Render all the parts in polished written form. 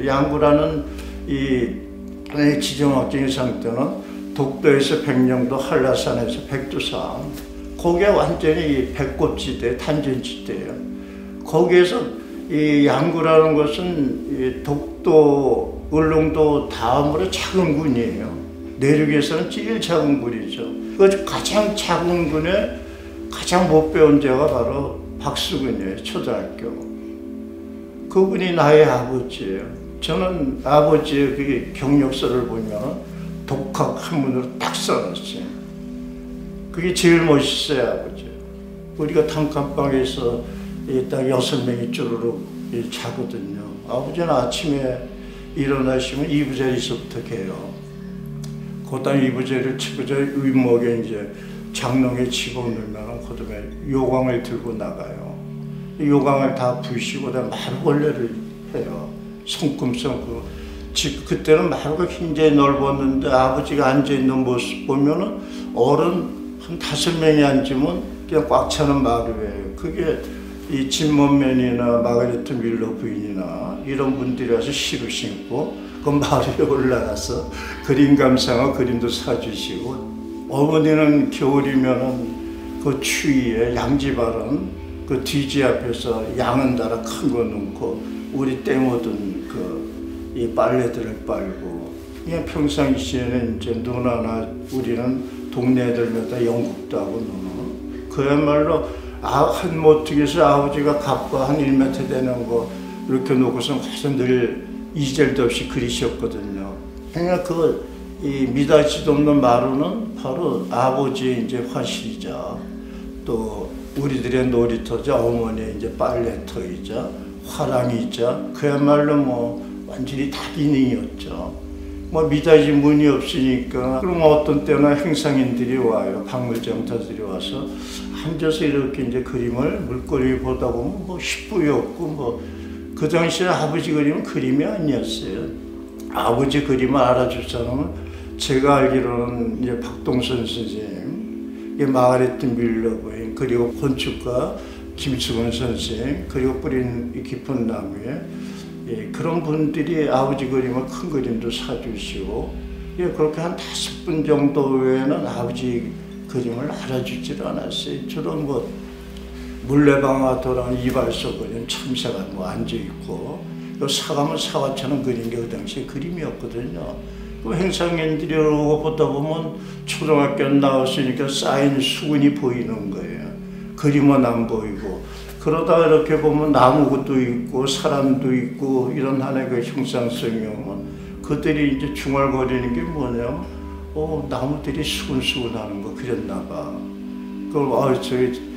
양구라는 이 지정학적인 상태는 독도에서 백령도, 한라산에서 백두산, 거기에 완전히 백곡지대, 탄전지대예요. 거기에서 이 양구라는 것은 이 독도, 울릉도 다음으로 작은 군이에요. 내륙에서는 제일 작은 군이죠. 그 가장 작은 군에 가장 못 배운 자가 바로 박수근이에요. 초등학교. 그분이 나의 아버지예요. 저는 아버지의 그 경력서를 보면 독학 한문으로 딱 써놨어요. 그게 제일 멋있어요, 아버지. 우리가 단칸방에서 딱 6명이 쪼르륵 자거든요. 아버지는 아침에 일어나시면 이부자리서부터 개요. 그다음 이부자리를 치고 저 윗목에 이제 장롱에 집어넣으면 그다음에 요강을 들고 나가요. 요강을 다 부시고 그다음에 마루걸레를 해요. 손금성 그때는 마루가 굉장히 넓었는데 아버지가 앉아있는 모습 보면은 어른 한 5명이 앉으면 그냥 꽉 차는 마루예요. 그게 이 진먼맨이나 마가레트 밀러 부인이나 이런 분들이 와서 시루 신고 그 마루에 올라가서 그림 감상하고 그림도 사주시고, 어머니는 겨울이면은 그 추위에 양지바른 그 뒤지 앞에서 양은 달아 큰 거 넣고 우리 땡 얻은 이 빨래들을 빨고, 그냥 평상시에는 이제 누나나 우리는 동네 애들마다 연극도 하고 노는, 그야말로 한 모퉁이에서 아버지가 갑과 한 1m 되는 거 이렇게 놓고서 가서 늘 이젤도 없이 그리셨거든요. 그러니까 이 미닫이도 없는 마루는 바로 아버지의 이제 화실이자 또 우리들의 놀이터자, 어머니의 이제 빨래터이자 화랑이자, 그야말로 뭐 완전히 다기능이었죠. 뭐 미닫이 문이 없으니까 그럼 어떤 때나 행상인들이 와요. 박물장터들이 와서 앉아서 이렇게 이제 그림을 물거리 보다 보면 뭐 10부였고 뭐 그 당시에 아버지 그림은 그림이 아니었어요. 아버지 그림을 알아줄 사람은 제가 알기로는 이제 박동선 선생님, 마가레트 밀러 부인, 그리고 건축가 김수근 선생, 그리고 뿌린 깊은 나무에 그런 분들이 아버지 그림을 큰 그림도 사주시고, 그렇게 한 5분 정도 외에는 아버지 그림을 알아주질 않았어요. 저런 뭐 물레방아 돌아온 이발소 그림 참새가 뭐 앉아있고, 사과면 사과처럼 그린 게 그 당시에 그림이었거든요. 그 행상인들이 오고 보다 보면 초등학교 나왔으니까 쌓인 수군이 보이는 거예요. 그림은 안 보이고, 그러다가 이렇게 보면 나무도 있고 사람도 있고 이런 하나의 그 형상성이 오면 그들이 이제 중얼거리는 게 뭐냐면 나무들이 수근수근하는 거 그렸나 봐. 그걸 저기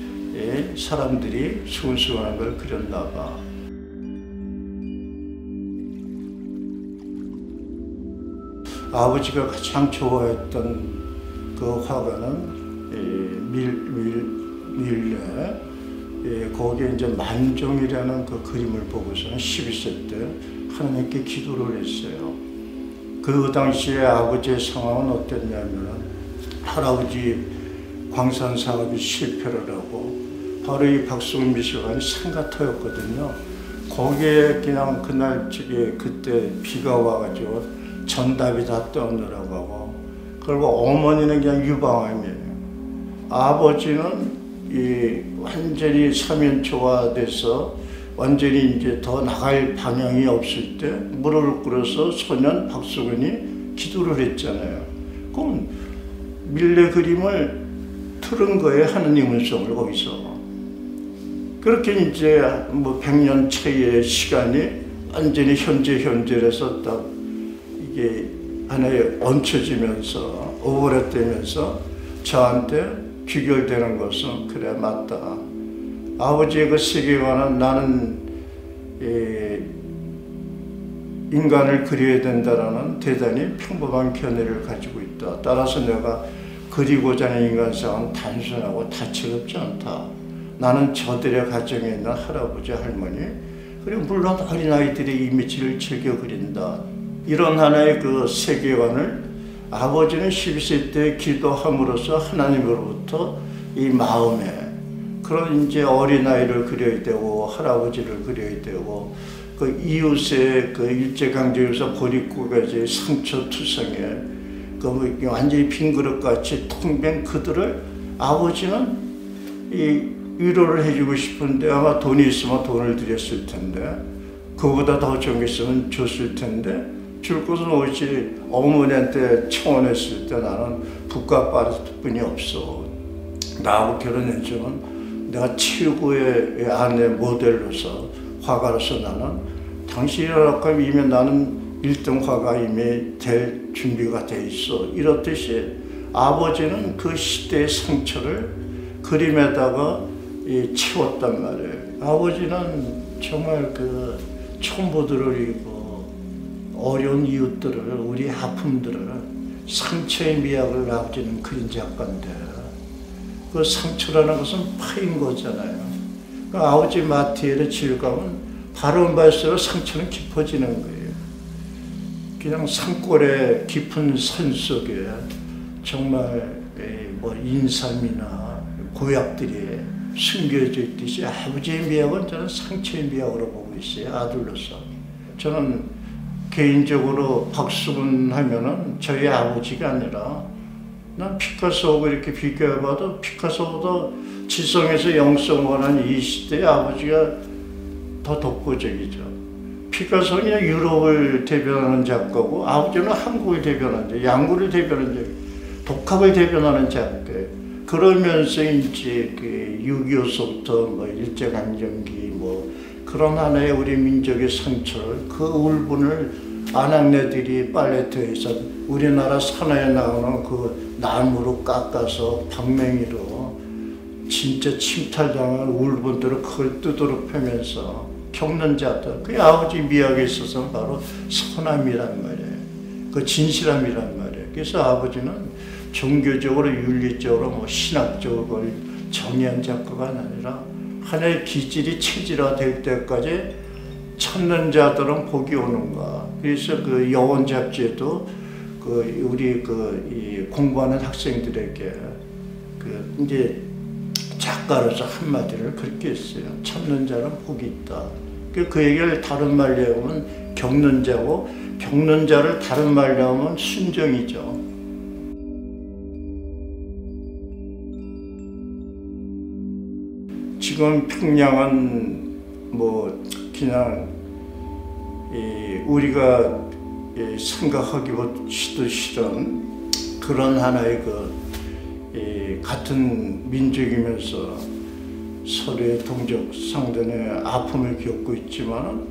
사람들이 수근수근한 걸 그렸나 봐. 아버지가 가장 좋아했던 그 화가는 밀레. 거기에 이제 만종이라는 그 그림을 보고서는 12세 때 하나님께 기도를 했어요. 그 당시에 아버지의 상황은 어땠냐면 할아버지 광산 사업이 실패를 하고 바로 이 박수근 미술관이 상가터였거든요. 거기에 그냥 그날 그때 비가 와가지고 전답이 다 떠느라고 하고, 그리고 어머니는 그냥 유방암이에요. 아버지는 완전히 사면초화돼서 완전히 이제 더 나갈 방향이 없을 때 무릎을 꿇어서 소년 박수근이 기도를 했잖아요. 그럼 밀레 그림을 틀은 거예요. 하느님 음성을 거기서. 그렇게 이제 뭐 100년 채의 시간이 완전히 현재해서 딱 이게 하나에 얹혀지면서 오버랩되면서 저한테 귀결되는 것은 그래 맞다. 아버지의 그 세계관은 나는 인간을 그려야 된다라는 대단히 평범한 견해를 가지고 있다. 따라서 내가 그리고자 하는 인간상은 단순하고 다채롭지 않다. 나는 저들의 가정에 있는 할아버지, 할머니, 그리고 물론 어린아이들의 이미지를 즐겨 그린다. 이런 하나의 그 세계관을 아버지는 12세 때 기도함으로써 하나님으로부터 이 마음에 그런 이제 어린아이를 그려야 되고 할아버지를 그려야 되고 그 이웃의 그 일제강점기에서 버리고 가지 상처투성에 그 완전히 빈 그릇같이 텅빈 그들을 아버지는 이 위로를 해주고 싶은데 아마 돈이 있으면 돈을 드렸을 텐데 그보다 더 좋은 게 있으면 줬을 텐데 줄 것은 오지 어머니한테 청혼했을 때 나는 부값 뿐이 없어. 나하고 결혼해주면 내가 최고의 아내 모델로서 화가로서 나는 당신이라고 하면 이미 나는 1등 화가 이미 될 준비가 돼 있어. 이렇듯이 아버지는 그 시대의 상처를 그림에다가 채웠단 말이에요. 아버지는 정말 그 촌부들을 이고 어려운 이웃들을 우리 아픔들을 상처의 미학을 아버지는 그린 작가인데 그 상처라는 것은 파인 거잖아요. 그러니까 아버지 마티엘의 질감은 바른 발수록 상처는 깊어지는 거예요. 그냥 산골의 깊은 산 속에 정말 뭐 인삼이나 고약들이 숨겨져 있듯이 아버지의 미학은 저는 상처의 미학으로 보고 있어요. 아들로서. 저는 개인적으로 박수근 하면은 저희 아버지가 아니라 난 피카소하고 이렇게 비교해봐도 피카소보다 지성에서 영성원한 이 시대의 아버지가 더 독보적이죠. 피카소는 유럽을 대변하는 작가고 아버지는 한국을 대변하는 작가, 양구를 대변하는 작가, 독학을 대변하는 작가예요. 그러면서 이제 그 6.25부터 뭐 일제강점기 뭐 그런 하나의 우리 민족의 상처를 그 울분을 아낙네들이 팔레트에서 우리나라 산하에 나오는 그 나무로 깎아서 방맹이로 진짜 침탈당한 울분들을 그걸 뜯어로 펴면서 겪는 자들, 그 아버지 미학에 있어서는 바로 선함이란 말이에요. 그 진실함이란 말이에요. 그래서 아버지는 종교적으로 윤리적으로 뭐 신학적으로 그걸 정의한 작가가 아니라 하나의 기질이 체질화될 때까지 찾는 자들은 복이 오는가. 그래서 그 여원 잡지에도 그 우리 이 공부하는 학생들에게 그 이제 작가로서 한마디를 그렇게 했어요. 찾는 자는 복이 있다. 그 얘기를 다른 말로 하면 겪는 자고, 겪는 자를 다른 말로 하면 순정이죠. 지금 평양은 뭐 그냥 우리가 생각하기보다 싫은 그런 하나의 같은 민족이면서 서로의 동족 상대의 아픔을 겪고 있지만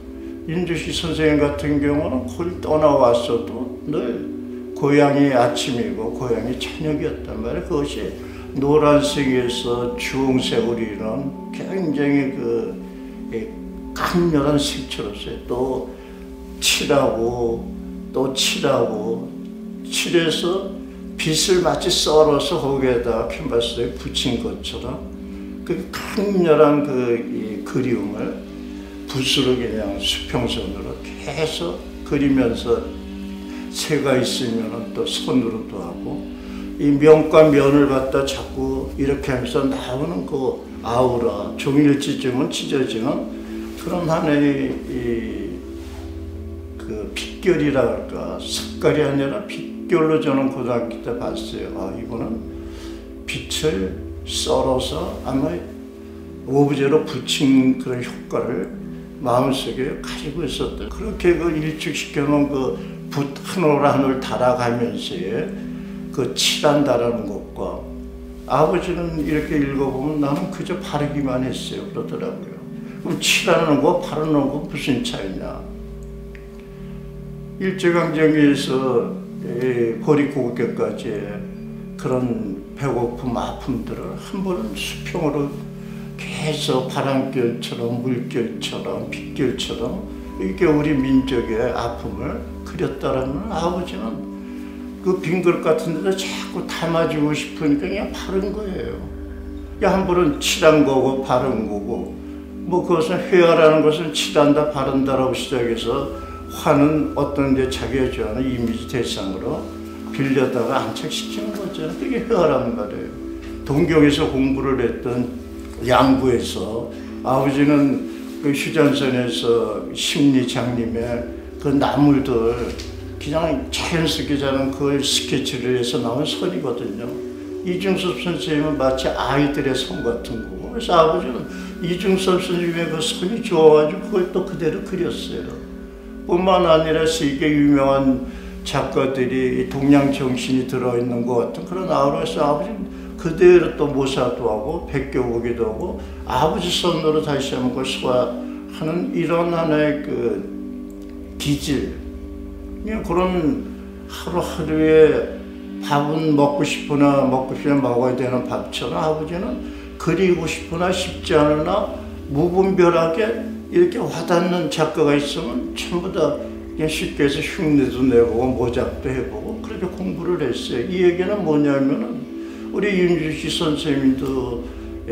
윤주식 선생님 같은 경우는 거기 떠나왔어도 늘 고향이 아침이고 고향이 저녁이었단 말이에요. 그것이 노란색에서 주홍색으로 이런 굉장히 강렬한 색채로서요. 또 칠하고 또 칠하고 칠해서 빛을 마치 썰어서 거기에다가 캔버스에 붙인 것처럼 그 강렬한 이 그리움을 붓으로 그냥 수평선으로 계속 그리면서 새가 있으면 또 손으로도 하고 이 면과 면을 갖다 자꾸 이렇게 하면서 나오는 그 아우라, 종일지쯤은 찢어지는 그런 하나의 그 빛결이라 할까, 색깔이 아니라 빛결로 저는 고등학교 때 봤어요. 아, 이거는 빛을 썰어서 아마 오브제로 붙인 그런 효과를 마음속에 가지고 있었대. 그렇게 일축시켜 놓은 그 붓 한 올 한 올 달아가면서의 그 칠한다라는 것과 아버지는 이렇게 읽어보면 나는 그저 바르기만 했어요. 그러더라고요. 그럼 칠하는 거 바르는 거 무슨 차이냐. 일제강점기에서 보릿고개까지 그런 배고픔, 아픔들을 한 번은 수평으로 계속 바람결처럼 물결처럼 빛결처럼 이렇게 우리 민족의 아픔을 그렸다라면 아버지는 그 빈 그릇 같은 데다 자꾸 담아주고 싶으니까 그냥 바른 거예요. 한 번은 칠한 거고 바른 거고 뭐 그것은 회화라는 것은 칠한다 바른다라고 시작해서 화는 어떤 데 자기가 좋아하는 이미지 대상으로 빌려다가 안착시키는 거잖아요. 그게 회화라는 말이에요. 동경에서 공부를 했던 양구에서 아버지는 그 휴전선에서 심리장님의 그 나물들 그냥 자연스럽게 자는 그걸 스케치를 해서 나온 선이거든요. 이중섭 선생님은 마치 아이들의 선 같은 거고, 그래서 아버지는 이중섭 선생님의 그 선이 좋아가지고 그걸 또 그대로 그렸어요. 뿐만 아니라 세계 유명한 작가들이 동양 정신이 들어있는 것 같은 그런 아우라에서 아버지는 그대로 또 모사도 하고 베껴보기도 하고 아버지 손으로 다시 한번 그걸 소화하는 이런 하나의 그 기질, 그런 하루하루에 밥은 먹고 싶으나 먹어야 되는 밥처럼 아버지는 그리고 싶으나 쉽지 않으나 무분별하게 이렇게 와닿는 작가가 있으면 전부 다 그냥 쉽게 해서 흉내도 내보고 모작도 해보고 그렇게 공부를 했어요. 이 얘기는 뭐냐면은 우리 윤주시 선생님도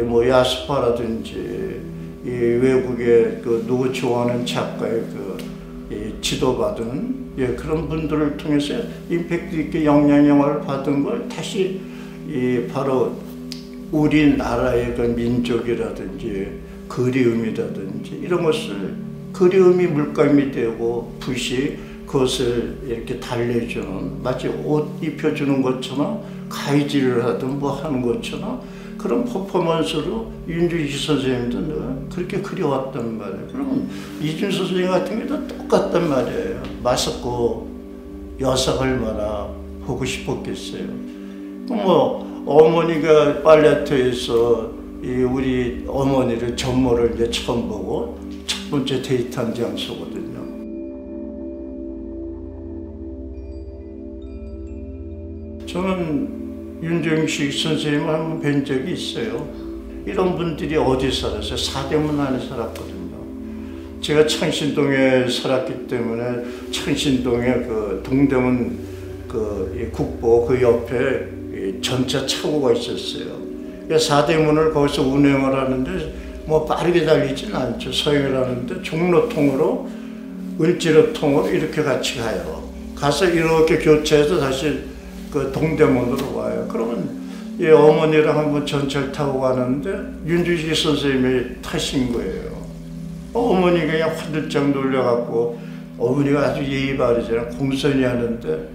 뭐 야스파라든지 이 외국의 그 누구 좋아하는 작가의 그 지도받은 그런 분들을 통해서 임팩트 있게 영향을 받은 걸 다시 바로 우리나라의 그 민족이라든지 그리움이라든지 이런 것을 그리움이 물감이 되고 붓이 그것을 이렇게 달래주는 마치 옷 입혀주는 것처럼 가위질을 하든 뭐 하는 것처럼 그런 퍼포먼스로 윤주시 선생님도 그렇게 그려왔단 말이에요. 그러면 이준서 선생님 같은 경우도 똑같단 말이에요. 맞섰고 여사 얼마나 보고 싶었겠어요. 뭐 어머니가 팔레트에서 우리 어머니를 전모를 이제 처음 보고 첫 번째 데이트한 장소거든요. 저는 윤정식 선생님을 한번 뵌 적이 있어요. 이런 분들이 어디 살았어요? 사대문 안에 살았거든요. 제가 창신동에 살았기 때문에 창신동에 그 동대문 그 국보 그 옆에 전차 차고가 있었어요. 사대문을 거기서 운행을 하는데 뭐 빠르게 달리진 않죠. 서행을 하는데 종로통으로 을지로통으로 이렇게 같이 가요. 가서 이렇게 교차해서 다시 그 동대문으로 와요. 그러면 어머니랑 한번 전철 타고 가는데 윤주식 선생님이 타신 거예요. 어머니가 그냥 화들짝 놀려갖고 어머니가 아주 예의 바르잖아요. 공손히 하는데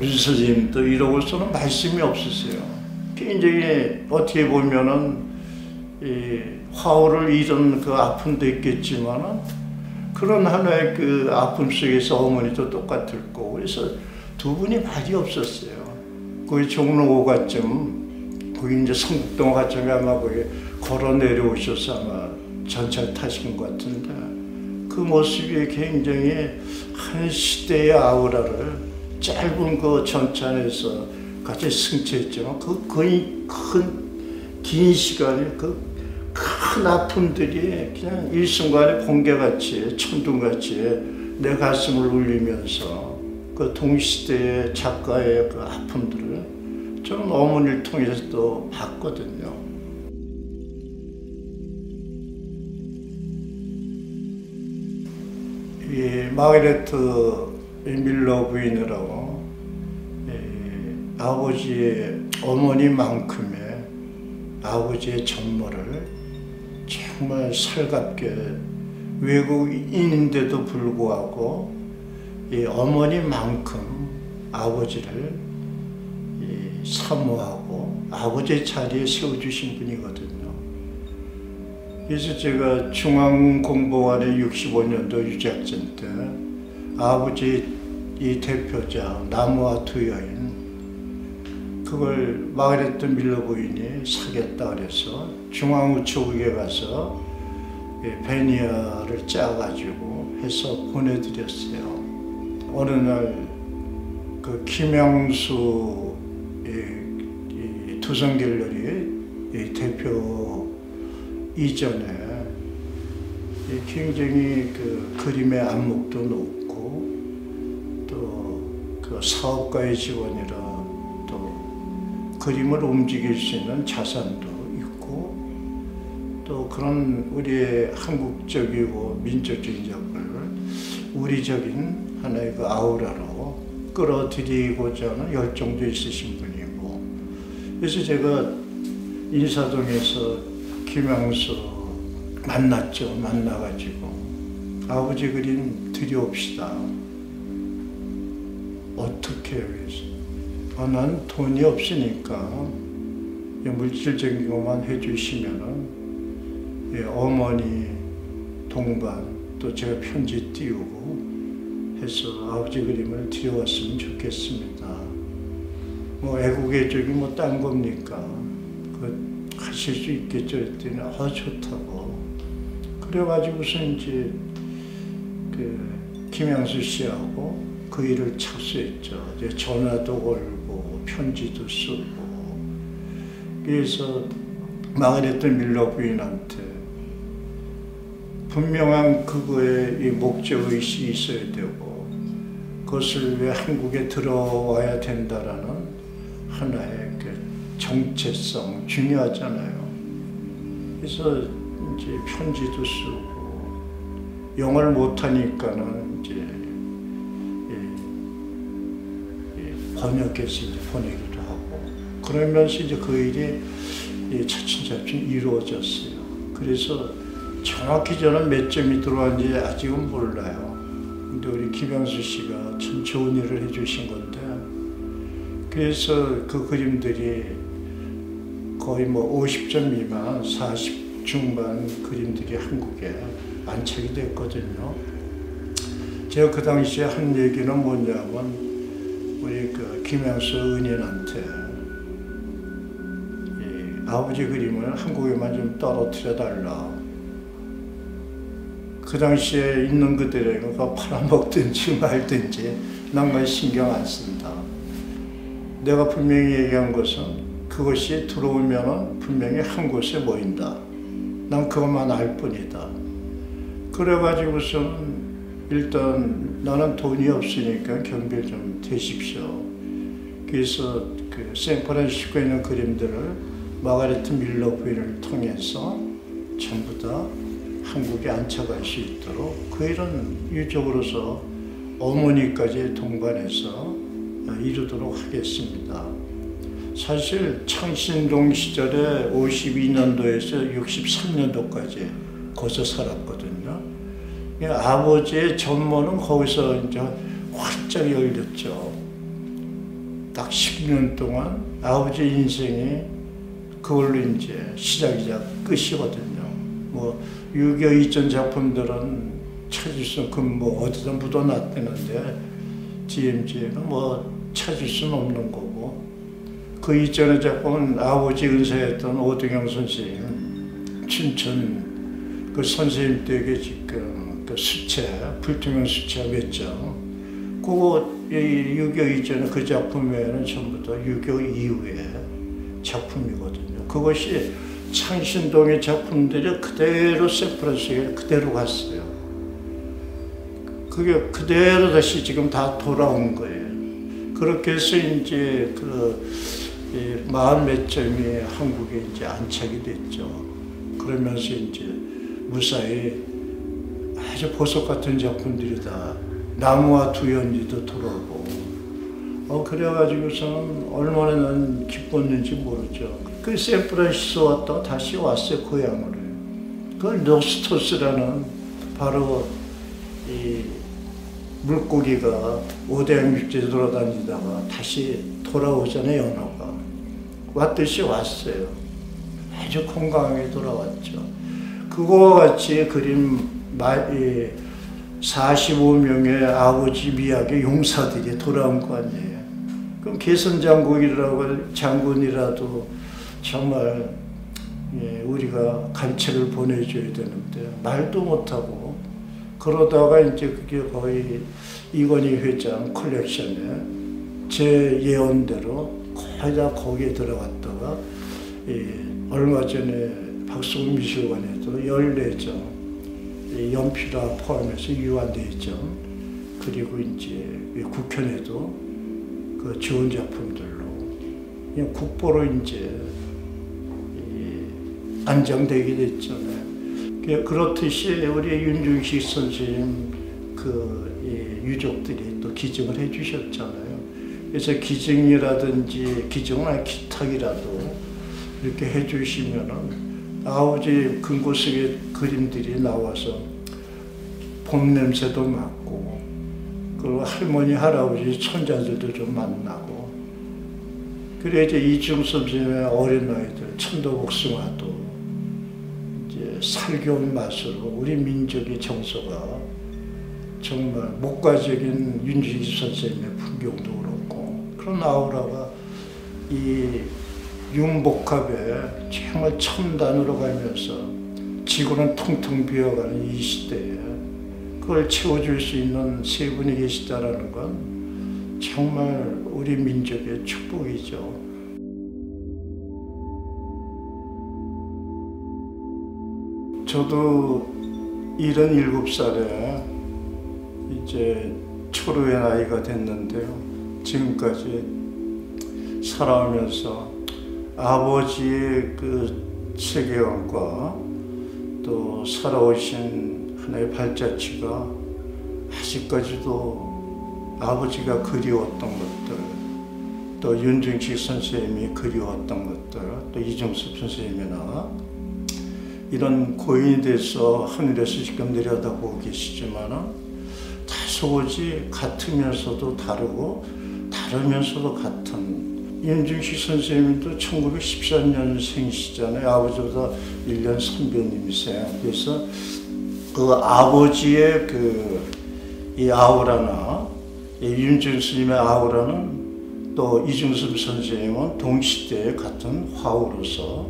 윤 선생님도 이러고서는 말씀이 없으세요. 굉장히 어떻게 보면은 화호를 잃은 그 아픔도 있겠지만은 그런 하나의 그 아픔 속에서 어머니도 똑같을 거고 그래서 두 분이 말이 없었어요. 거기 종로 5가쯤 거기 이제 성북동 가쯤에 아마 거기 걸어 내려오셔서 아마 전철 타신 것 같은데 그 모습이 굉장히 한 시대의 아우라를 짧은 그 전차 안에서 같이 승차했지만 그 거의 긴 시간에 그 큰 아픔들이 그냥 일순간에 번개같이 천둥같이 내 가슴을 울리면서 그 동시대의 작가의 그 아픔들을 저는 어머니를 통해서 또 봤거든요. 이 마그레트 밀러 부인이라고 아버지의 어머니만큼의 아버지의 전모를 정말 살갑게 외국인인데도 불구하고 이 어머니만큼 아버지를 사모하고 아버지의 자리에 세워주신 분이거든요. 그래서 제가 중앙공보관의 65년도 유작전 때 아버지 이 대표작 나무와 두 여인 그걸 마그레트 밀러 부인이 사겠다 그래서 중앙우체국에 가서 베니어를 짜가지고 해서 보내드렸어요. 어느 날 그 김영수 두성갤러리 대표 이전에 굉장히 그 그림의 안목도 높고 또 그 사업가의 직원이라 또 그림을 움직일 수 있는 자산도 있고 또 그런 우리의 한국적이고 민족적인 작품을 우리적인 하나의 그 아우라로 끌어들이고자 하는 열정도 있으신 분이고 그래서 제가 인사동에서 김영수 만났죠. 만나가지고 아버지 그림 드려옵시다. 어떻게 해요? 난 돈이 없으니까 물질적인 것만 해주시면은 어머니 동반 또 제가 편지 띄우고 해서 아버지 그림을 드려왔으면 좋겠습니다. 뭐 애국의 쪽이 뭐 딴 겁니까? 그 하실 수 있겠죠? 했더니 좋다고. 그래가지고서 이제 그 김양수 씨하고 그 일을 착수했죠. 이제 전화도 걸고 편지도 쓰고. 그래서 마가레트 밀러 부인한테 분명한 그거에 이 목적의식이 있어야 되고 그것을 왜 한국에 들어와야 된다라는 하나의 그 정체성 중요하잖아요. 그래서 이제 편지도 쓰고 영어를 못하니까는 이제 번역해서 이제 보내기도 하고 그러면서 이제 그 일이 차츰차츰 이루어졌어요. 그래서 정확히 저는 몇 점이 들어왔는지 아직은 몰라요. 근데 우리 김양수 씨가 참 좋은 일을 해주신 건데 그래서 그 그림들이 거의 뭐 50점 미만, 40 중반 그림들이 한국에 안착이 됐거든요. 제가 그 당시에 한 얘기는 뭐냐면 우리 그 김양수 은인한테 아버지 그림을 한국에만 좀 떨어뜨려 달라. 그 당시에 있는 그대로 팔아먹든지 말든지 난 그건 신경 안 쓴다. 내가 분명히 얘기한 것은 그것이 들어오면 분명히 한 곳에 모인다. 난 그것만 알 뿐이다. 그래가지고서는 일단 나는 돈이 없으니까 경비를 좀 대십시오. 그래서 그 샌프란시스코에 있는 그림들을 마가레트 밀러 부인을 통해서 전부 다 한국에 안착할 수 있도록 그 일은 유족으로서 어머니까지 동반해서 이루도록 하겠습니다. 사실 창신동 시절에 52년도에서 63년도까지 거기서 살았거든요. 아버지의 전모는 거기서 이제 활짝 열렸죠. 딱 10년 동안 아버지 인생이 그걸로 이제 시작이자 끝이거든요. 뭐 6.25 이전 작품들은 찾을 수, 뭐 어디다 묻어놨다는데 DMZ에는 뭐 찾을 수는 없는 거고 그 이전의 작품은 아버지 은사였던 오등영 선생님, 춘천 그 선생님 댁에 지금 그 수채, 불투명 수채 몇 장. 그거 6.25 이전에 그 작품 외에는 전부 다 6.25 이후의 작품이거든요. 그것이 창신동의 작품들이 그대로 샌프란시스코에 그대로 갔어요. 그게 그대로 다시 지금 다 돌아온 거예요. 그렇게 해서 이제 그 40몇 점이 한국에 이제 안착이 됐죠. 그러면서 이제 무사히 아주 보석 같은 작품들이 다 나무와 두연이도 들어오고 그래가지고서는 얼마나 난 기뻤는지 모르죠. 그 샌프란시스코 왔다가 다시 왔어요, 고향으로. 그걸 노스토스라는 바로 이 물고기가 오대양 육지에 돌아다니다가 다시 돌아오잖아요, 연어가. 왔듯이 왔어요. 아주 건강하게 돌아왔죠. 그거와 같이 그림 45명의 아버지 미학의 용사들이 돌아온 거 아니에요. 그럼 개선장군이라고 장군이라도 정말 우리가 간체를 보내줘야 되는데 말도 못하고 그러다가 이제 그게 거의 이건희 회장 컬렉션에 제 예언대로 거의 다 거기에 들어갔다가 얼마 전에 박수근 미술관에도 14점 연필화 포함해서 유한대점 그리고 이제 국현에도 그 좋은 작품들로 그냥 국보로 이제 안정되게 됐잖아요. 그렇듯이 우리 윤중식 선생님 그 유족들이 또 기증을 해주셨잖아요. 그래서 기증이라든지 기증은 아니 기탁이라도 이렇게 해주시면은 아버지 금고 속에 그림들이 나와서 봄 냄새도 맡고, 그리고 할머니, 할아버지, 손자들도 좀 만나고, 그래 이제 이중섭 선생님의 어린 아이들, 천도복숭아도 이제 살겨온 맛으로 우리 민족의 정서가 정말 목가적인 윤중희 선생님의 풍경도 그렇고, 그런 아우라가 이 융복합에 정말 첨단으로 가면서 지구는 텅텅 비어가는 이 시대에 그걸 채워줄 수 있는 세 분이 계시다라는 건 정말 우리 민족의 축복이죠. 저도 77살에 이제 초로의 나이가 됐는데요. 지금까지 살아오면서 아버지의 그 세계관과 또 살아오신 하나의 발자취가 아직까지도 아버지가 그리웠던 것들, 또 윤중식 선생님이 그리웠던 것들, 또 이중섭 선생님이나 이런 고인이 돼서 하늘에서 지금 내려다보고 계시지만 다소곳이 같으면서도 다르고 다르면서도 같은, 윤중식 선생님도 1914년생이시잖아요. 아버지보다 1년 선배님이세요. 그래서 그 아버지의 이 아우라나 윤중식 선생님의 아우라는 또 이중섭 선생님은 동시대의 같은 화우로서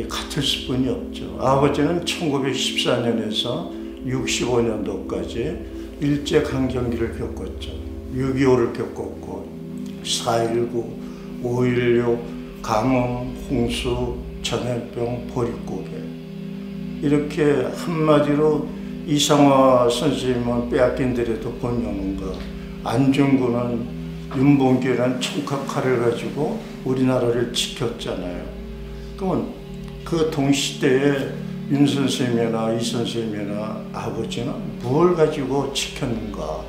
같을 수뿐이 없죠. 아버지는 1914년에서 65년도까지 일제강점기를 겪었죠. 6.25를 겪었고 4.19, 5.16, 강원, 홍수, 전염병, 보릿고개, 이렇게 한마디로 이상화 선생님은 빼앗긴들에도 본영문가, 안중근은 윤봉길이라는 총칼을 가지고 우리나라를 지켰잖아요. 그러면 그 동시대에 윤 선생님이나 이 선생님이나 아버지는 무엇을 가지고 지켰는가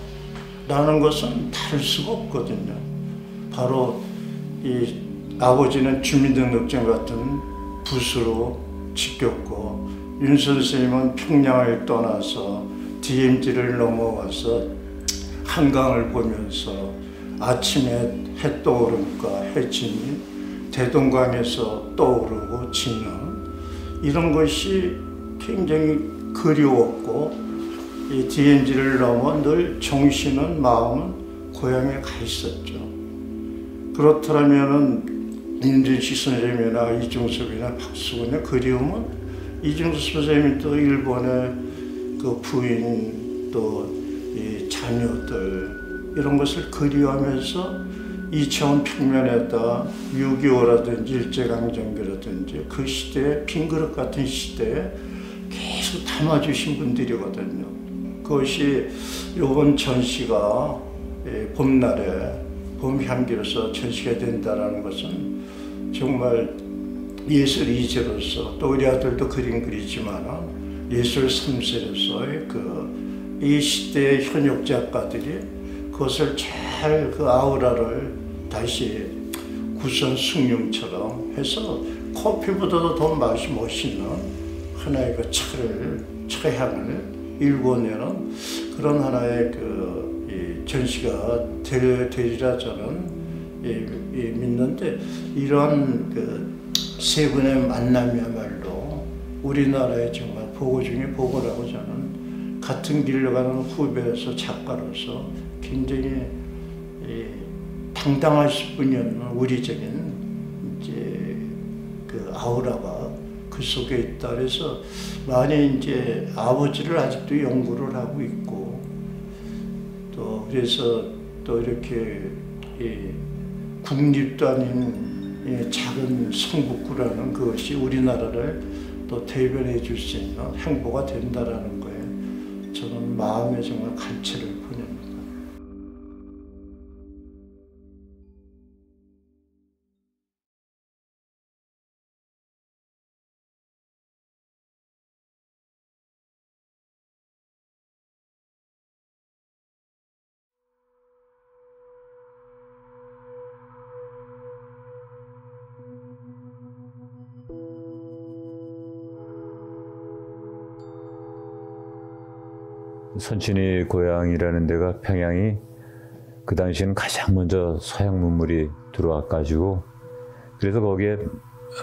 라는 것은 다를 수가 없거든요. 바로 이 아버지는 주민등록증 같은 붓으로 지켰고, 윤 선생님은 평양을 떠나서 DMZ를 넘어와서 한강을 보면서 아침에 해 떠오름과 해짐이 대동강에서 떠오르고 지는 이런 것이 굉장히 그리웠고, 이 DMZ를 넘어 늘 정신은 마음은 고향에 가 있었죠. 그렇다면은 윤중식 선생님이나 이중섭이나 박수근의 그리움은 이중섭 선생님이 또 일본의 그 부인 또 이 자녀들 이런 것을 그리워하면서 이차원 평면에다 6.25라든지 일제강점기라든지 그 시대에 빈그릇 같은 시대에 계속 담아주신 분들이거든요. 그것이 이번 전시가 봄날에 봄 향기로서 전시가 된다는 것은 정말 예술 이제로서, 또 우리 아들도 그림 그리지만 예술 3세로서의 이 시대의 현역 작가들이 그것을 잘 그 아우라를 다시 구선 숭늉처럼 해서 커피보다도 더 맛이 멋있는 하나의 그 차향을 일궈내는 그런 하나의 이 전시가 되리라 저는 믿는데, 이러한 세 분의 만남이야말로 우리나라의 정말 보고 중에 보고라고 저는 같은 길로 가는 후배로서 작가로서 굉장히 당당할 수뿐이 없는 우리적인 이제 그 아우라가 그 속에 있다. 그래서 많이 이제 아버지를 아직도 연구를 하고 있고, 또 그래서 또 이렇게 국립도 아닌 작은 성북구라는 그것이 우리나라를 또 대변해 줄 수 있는 행보가 된다라는 거에 저는 마음에 정말 간절을 보냅니다. 선친이 고향이라는 데가 평양이 그 당시에는 가장 먼저 서양 문물이 들어와가지고 그래서 거기에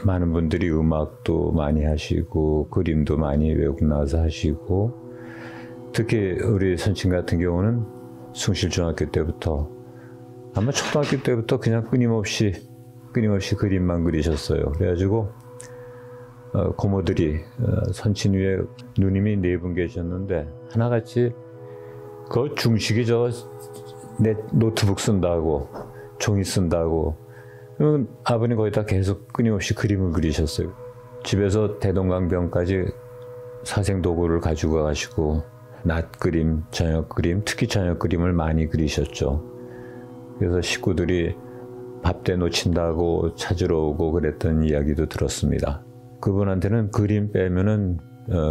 많은 분들이 음악도 많이 하시고 그림도 많이 외국 나와서 하시고 특히 우리 선친 같은 경우는 숭실중학교 때부터 아마 초등학교 때부터 그냥 끊임없이 그림만 그리셨어요. 그래가지고 고모들이 선친 위에 누님이 4분 계셨는데 하나같이 그 중식이 내 노트북 쓴다고 종이 쓴다고 그러면 아버님 거기다 계속 끊임없이 그림을 그리셨어요. 집에서 대동강변까지 사생도구를 가지고 가시고 낮 그림, 저녁 그림, 특히 저녁 그림을 많이 그리셨죠. 그래서 식구들이 밥 때 놓친다고 찾으러 오고 그랬던 이야기도 들었습니다. 그분한테는 그림 빼면은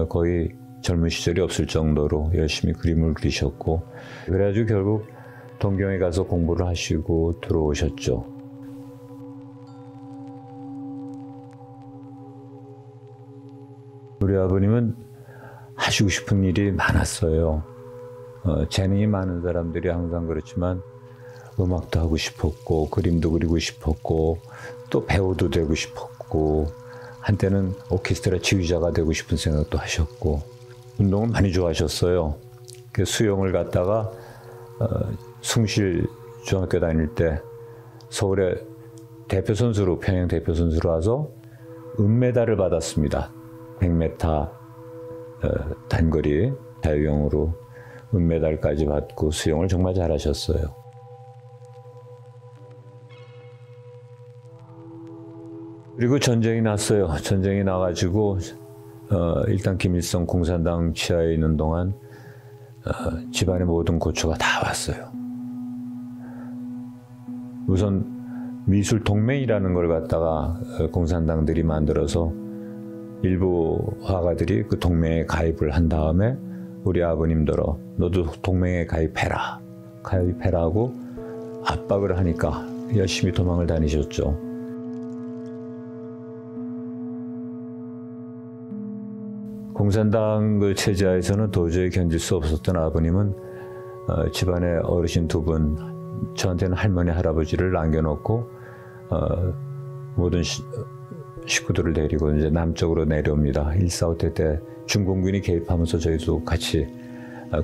거의 젊은 시절이 없을 정도로 열심히 그림을 그리셨고 그래가지고 결국 동경에 가서 공부를 하시고 들어오셨죠. 우리 아버님은 하시고 싶은 일이 많았어요. 재능이 많은 사람들이 항상 그렇지만 음악도 하고 싶었고 그림도 그리고 싶었고 또 배우도 되고 싶었고 한때는 오케스트라 지휘자가 되고 싶은 생각도 하셨고 운동을 많이 좋아하셨어요. 그 수영을 갔다가 숭실 중학교 다닐 때 서울에 대표 선수로 평양 대표 선수로 와서 은메달을 받았습니다. 100m 단거리 자유형으로 은메달까지 받고 수영을 정말 잘하셨어요. 그리고 전쟁이 났어요. 전쟁이 나가지고 일단 김일성 공산당 치하에 있는 동안 집안의 모든 고초가 다 왔어요. 우선 미술 동맹이라는 걸 갖다가 공산당들이 만들어서 일부 화가들이 그 동맹에 가입을 한 다음에 우리 아버님들어 너도 동맹에 가입해라고 압박을 하니까 열심히 도망을 다니셨죠. 공산당 그 체제하에서는 도저히 견딜 수 없었던 아버님은 집안에 어르신 2분, 저한테는 할머니, 할아버지를 남겨놓고 모든 식구들을 데리고 이제 남쪽으로 내려옵니다. 1.4.5 때 중공군이 개입하면서 저희도 같이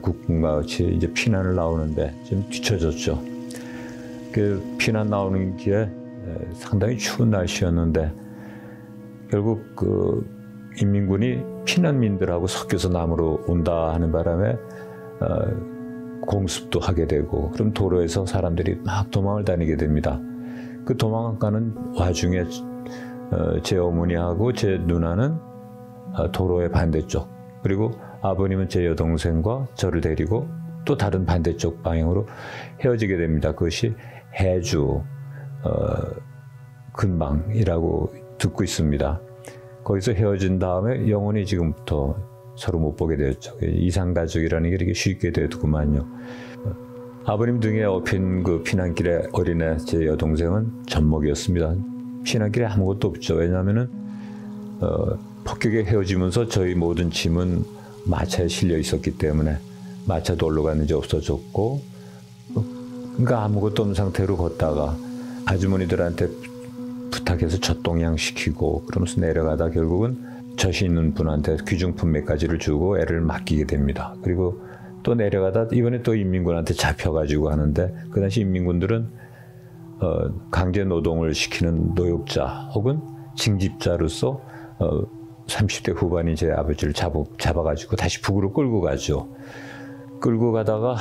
국군과 같이 이제 피난을 나오는데 좀 뒤처졌죠. 그 피난 나오는 길에 상당히 추운 날씨였는데 결국 그 인민군이 피난민들하고 섞여서 남으로 온다 하는 바람에 공습도 하게 되고 그럼 도로에서 사람들이 막 도망을 다니게 됩니다. 그 도망가는 와중에 제 어머니하고 제 누나는 도로의 반대쪽 그리고 아버님은 제 여동생과 저를 데리고 또 다른 반대쪽 방향으로 헤어지게 됩니다. 그것이 해주 근방이라고 듣고 있습니다. 거기서 헤어진 다음에 영원히 지금부터 서로 못 보게 되었죠. 이상가족이라는 게 이렇게 쉽게 되더구만요. 아버님 등에 업힌 그 피난길의 어린애 제 여동생은 젖먹이었습니다. 피난길에 아무것도 없죠. 왜냐하면은 폭격에 헤어지면서 저희 모든 짐은 마차에 실려 있었기 때문에 마차도 어디로 갔는지 없어졌고 그러니까 아무것도 없는 상태로 걷다가 아주머니들한테 부탁해서 젖동양 시키고 그러면서 내려가다 결국은 젖이 있는 분한테 귀중품 몇 가지를 주고 애를 맡기게 됩니다. 그리고 또 내려가다 이번에 또 인민군한테 잡혀가지고 하는데 그 당시 인민군들은 강제 노동을 시키는 노역자 혹은 징집자로서 30대 후반인 제 아버지를 잡아가지고 다시 북으로 끌고 가죠. 끌고 가다가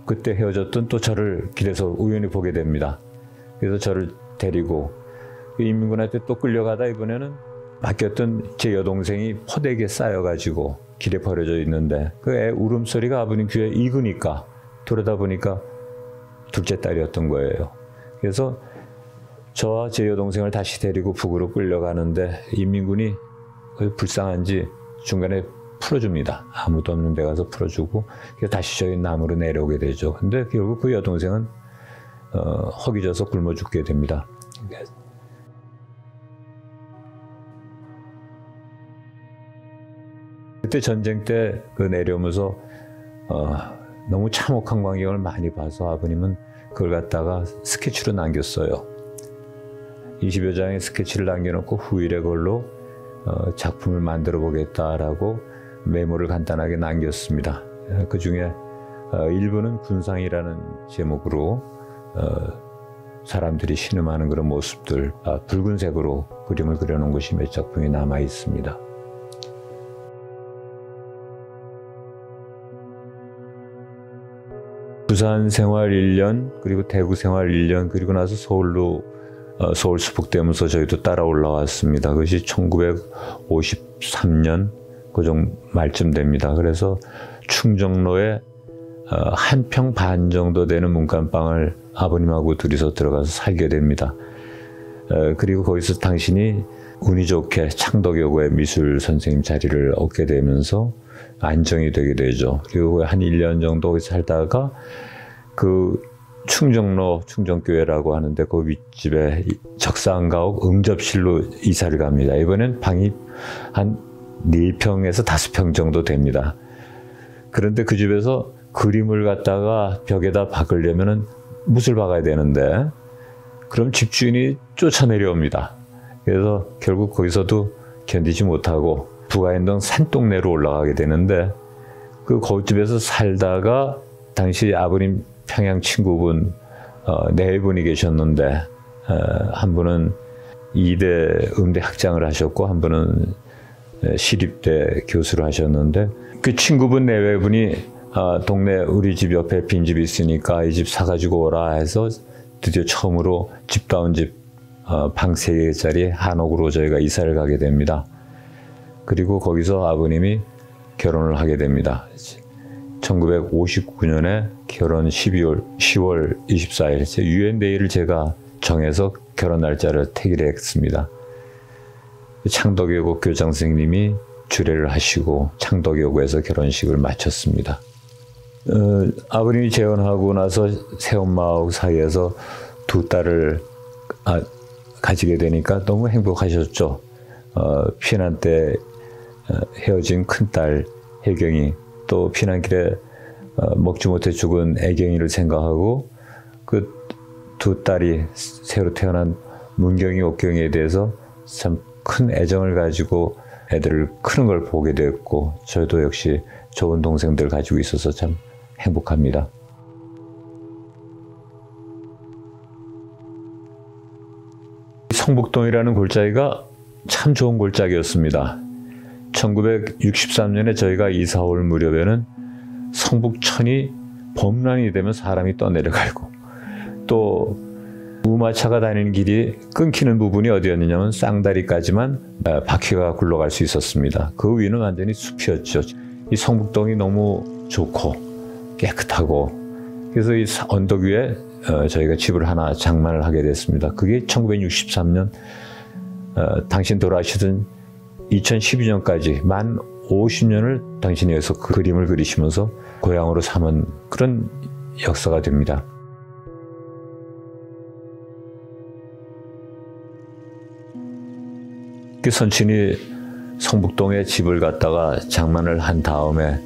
그때 헤어졌던 또 저를 길에서 우연히 보게 됩니다. 그래서 저를 데리고 인민군한테 또 끌려가다 이번에는 맡겼던 제 여동생이 포대기에 쌓여가지고 길에 버려져 있는데 그 애 울음소리가 아버님 귀에 익으니까 돌아다 보니까 둘째 딸이었던 거예요. 그래서 저와 제 여동생을 다시 데리고 북으로 끌려가는데 인민군이 불쌍한지 중간에 풀어줍니다. 아무도 없는 데 가서 풀어주고 다시 저희 남으로 내려오게 되죠. 근데 결국 그 여동생은 허기져서 굶어 죽게 됩니다. 그때 전쟁 때 그 내려오면서 너무 참혹한 광경을 많이 봐서 아버님은 그걸 갖다가 스케치로 남겼어요. 20여 장의 스케치를 남겨놓고 후일에 그걸로 작품을 만들어 보겠다라고 메모를 간단하게 남겼습니다. 그 중에 일부는 군상이라는 제목으로 사람들이 신음하는 그런 모습들, 붉은색으로 그림을 그려놓은 것이 몇 작품이 남아 있습니다. 부산 생활 1년, 그리고 대구 생활 1년, 그리고 나서 서울로 서울 수북되면서 저희도 따라 올라왔습니다. 그것이 1953년 그정 말쯤 됩니다. 그래서 충정로에 한 평 반 정도 되는 문간방을 아버님하고 둘이서 들어가서 살게 됩니다. 그리고 거기서 당신이 운이 좋게 창덕여고의 미술 선생님 자리를 얻게 되면서 안정이 되게 되죠. 그리고 한 1년 정도 살다가 그 충정로 충정교회라고 하는데 그 윗집에 적상가옥 응접실로 이사를 갑니다. 이번엔 방이 한 4평에서 5평 정도 됩니다. 그런데 그 집에서 그림을 갖다가 벽에다 박으려면은 못을 박아야 되는데 그럼 집주인이 쫓아내려옵니다. 그래서 결국 거기서도 견디지 못하고 부가인동 산동네로 올라가게 되는데 그 거집에서 살다가 당시 아버님 평양 친구분 4분이 계셨는데 한 분은 2대 음대 학장을 하셨고 한 분은 시립대 교수를 하셨는데 그 친구분 4분이 동네 우리 집 옆에 빈집이 있으니까 이 집 사가지고 오라 해서 드디어 처음으로 집다운 집 방 3개짜리 한옥으로 저희가 이사를 가게 됩니다. 그리고 거기서 아버님이 결혼을 하게 됩니다. 1959년에 결혼 10월 24일 유엔데이를 제가 정해서 결혼 날짜를 택일했습니다. 창덕여고 교장 선생님이 주례를 하시고 창덕여고에서 결혼식을 마쳤습니다. 아버님이 재혼하고 나서 새엄마하고 사이에서 2딸을 가지게 되니까 너무 행복하셨죠. 피난 때 헤어진 큰딸 혜경이 또 피난길에 먹지 못해 죽은 애경이를 생각하고 그 2딸이 새로 태어난 문경이, 옥경이에 대해서 참 큰 애정을 가지고 애들을 크는 걸 보게 됐고 저도 역시 좋은 동생들 가지고 있어서 참 행복합니다. 성북동이라는 골짜기가 참 좋은 골짜기였습니다. 1963년에 저희가 이사 올 무렵에는 성북천이 범람이 되면 사람이 떠내려가고 또 무마차가 다니는 길이 끊기는 부분이 어디였느냐면 쌍다리까지만 바퀴가 굴러갈 수 있었습니다. 그 위는 완전히 숲이었죠. 이 성북동이 너무 좋고 깨끗하고 그래서 이 언덕 위에 저희가 집을 하나 장만을 하게 됐습니다. 그게 1963년 당신 돌아가시던 2012년까지 만 50년을 당신이 여기서 그 그림을 그리시면서 고향으로 삼은 그런 역사가 됩니다. 그 선친이 성북동에 집을 갖다가 장만을 한 다음에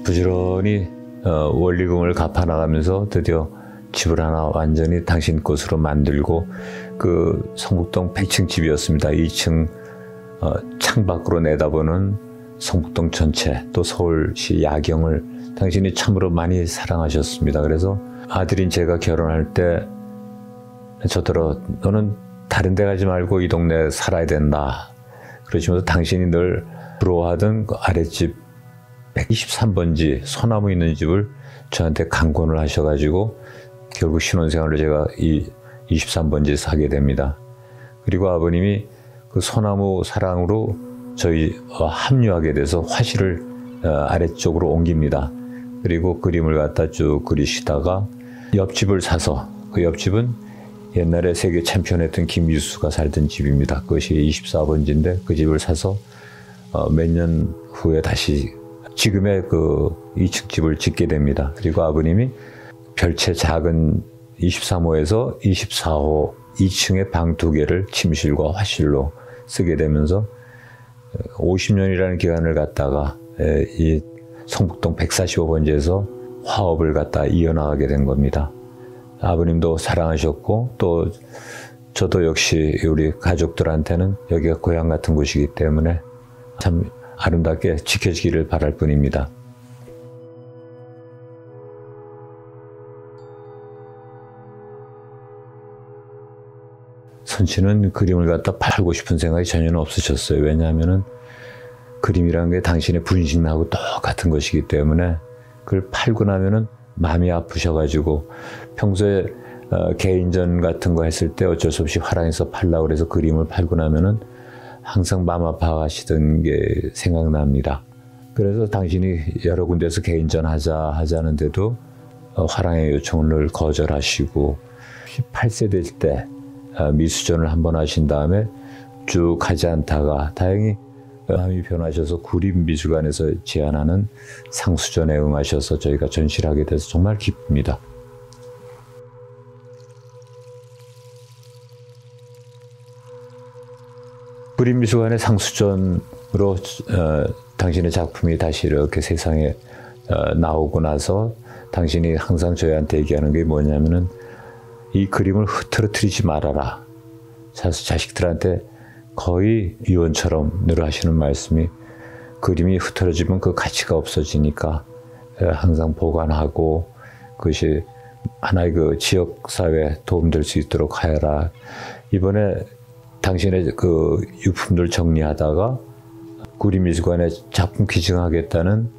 부지런히 원리금을 갚아나가면서 드디어 집을 하나 완전히 당신 것으로 만들고 그 성북동 100층 집이었습니다. 2층 창밖으로 내다보는 성북동 전체 또 서울시 야경을 당신이 참으로 많이 사랑하셨습니다. 그래서 아들인 제가 결혼할 때 저더러 너는 다른 데 가지 말고 이 동네에 살아야 된다. 그러시면서 당신이 늘 부러워하던 그 아랫집 123번지 소나무 있는 집을 저한테 강권을 하셔가지고 결국 신혼생활을 제가 이 23번지에 사게 됩니다. 그리고 아버님이 그 소나무 사랑으로 저희 합류하게 돼서 화실을 아래쪽으로 옮깁니다. 그리고 그림을 갖다 쭉 그리시다가 옆집을 사서 그 옆집은 옛날에 세계 챔피언했던 김유수가 살던 집입니다. 그것이 24번지인데 그 집을 사서 몇 년 후에 다시 지금의 그 2층 집을 짓게 됩니다. 그리고 아버님이 별채 작은 23호에서 24호 2층에 방 2개를 침실과 화실로 쓰게 되면서 50년이라는 기간을 갖다가 이 성북동 145번지에서 화업을 갖다 이어나가게 된 겁니다. 아버님도 사랑하셨고 또 저도 역시 우리 가족들한테는 여기가 고향 같은 곳이기 때문에 참 아름답게 지켜지기를 바랄 뿐입니다. 선치는 그림을 갖다 팔고 싶은 생각이 전혀 없으셨어요. 왜냐하면은 그림이라는 게 당신의 분신하고 똑같은 것이기 때문에 그걸 팔고 나면은 마음이 아프셔가지고 평소에 개인전 같은 거 했을 때 어쩔 수 없이 화랑에서 팔라고 그래서 그림을 팔고 나면은 항상 마음 아파하시던 게 생각납니다. 그래서 당신이 여러 군데서 개인전 하자는데도 화랑의 요청을 거절하시고 18세 될 때 미수전을 한번 하신 다음에 쭉 하지 않다가 다행히 마음이 변하셔서 구림미술관에서 제안하는 상수전에 응하셔서 저희가 전시를 하게 돼서 정말 기쁩니다. 구림미술관의 상수전으로 당신의 작품이 다시 이렇게 세상에 나오고 나서 당신이 항상 저희한테 얘기하는 게 뭐냐면은 이 그림을 흐트러뜨리지 말아라. 자식들한테 거의 유언처럼 늘 하시는 말씀이 그림이 흐트러지면 그 가치가 없어지니까 항상 보관하고 그것이 하나의 그 지역사회에 도움될 수 있도록 하여라. 이번에 당신의 그 유품들 정리하다가 구림미술관에 작품 기증하겠다는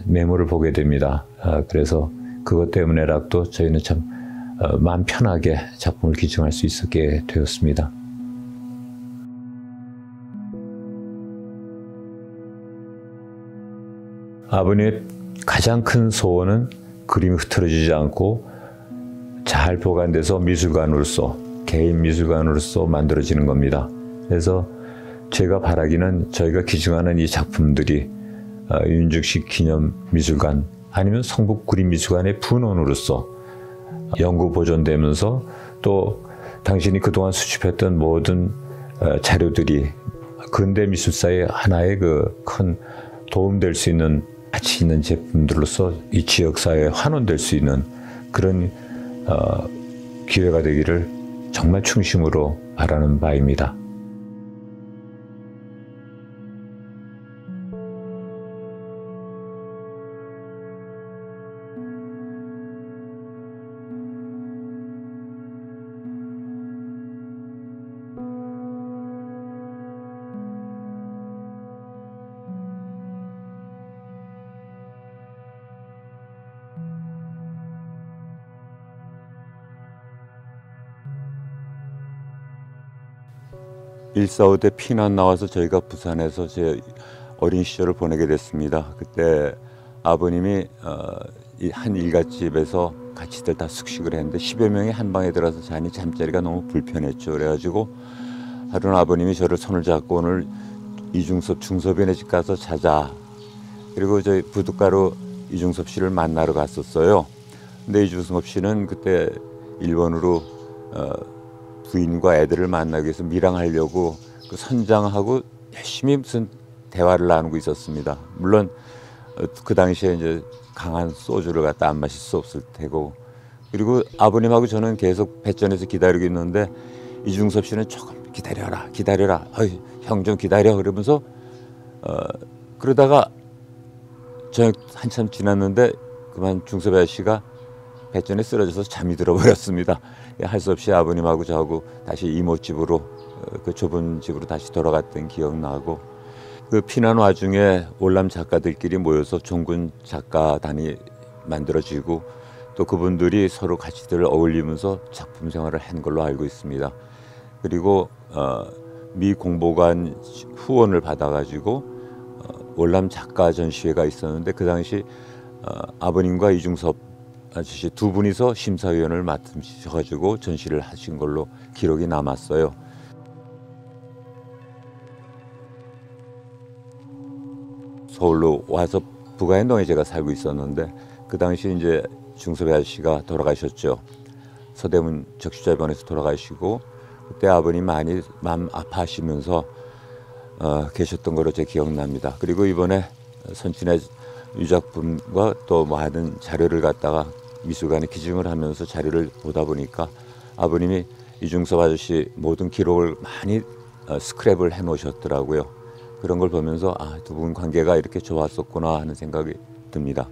메모를 보게 됩니다. 그래서 그것 때문에라도 저희는 참 마음 편하게 작품을 기증할 수 있게 되었습니다. 아버님의 가장 큰 소원은 그림이 흐트러지지 않고 잘 보관돼서 미술관으로서 개인 미술관으로서 만들어지는 겁니다. 그래서 제가 바라기는 저희가 기증하는 이 작품들이 윤중식 기념미술관 아니면 성북구림미술관의 분원으로서 영구 보존되면서 또 당신이 그동안 수집했던 모든 자료들이 근대 미술사의 하나의 그 큰 도움될 수 있는 가치 있는 제품들로서 이 지역사회에 환원될 수 있는 그런 기회가 되기를 정말 충심으로 바라는 바입니다. (145대) 피난 나와서 저희가 부산에서 제 어린 시절을 보내게 됐습니다. 그때 아버님이 한 일갓집에서 같이들 다 숙식을 했는데 10여 명이 한 방에 들어서 자니 잠자리가 너무 불편했죠. 그래가지고 하루는 아버님이 저를 손을 잡고 오늘 이중섭 중섭이네 집 가서 자자. 그리고 저희 부둣가로 이중섭 씨를 만나러 갔었어요. 근데 이중섭 씨는 그때 일본으로 부인과 애들을 만나기 위해서 밀항하려고 그 선장하고 열심히 무슨 대화를 나누고 있었습니다. 물론 그 당시에 이제 강한 소주를 갖다 안 마실 수 없을 테고, 그리고 아버님하고 저는 계속 배전에서 기다리고 있는데 이중섭 씨는 조금 기다려라 형 좀 기다려 그러면서 그러다가 저녁 한참 지났는데 그만 중섭 아저씨가 배전에 쓰러져서 잠이 들어버렸습니다. 할 수 없이 아버님하고 저하고 다시 이모집으로 그 좁은 집으로 다시 돌아갔던 기억나고, 그 피난 와중에 월남 작가들끼리 모여서 종군 작가단이 만들어지고 또 그분들이 서로 같이들 어울리면서 작품 생활을 한 걸로 알고 있습니다. 그리고 미 공보관 후원을 받아가지고 월남 작가 전시회가 있었는데 그 당시 아버님과 이중섭 아저씨 두 분이서 심사위원을 맡으셔가지고 전시를 하신 걸로 기록이 남았어요. 서울로 와서 북아현동에 제가 살고 있었는데 그 당시 이제 중섭 아저씨가 돌아가셨죠. 서대문 적시자병원에서 돌아가시고 그때 아버님 많이 마음 아파하시면서 계셨던 거로 제 기억납니다. 그리고 이번에 선친의 유작품과 또 많은 자료를 갖다가 미술관에 기증을 하면서 자료를 보다 보니까 아버님이 이중섭 아저씨 모든 기록을 많이 스크랩을 해놓으셨더라고요. 그런 걸 보면서 두 분 관계가 이렇게 좋았었구나 하는 생각이 듭니다.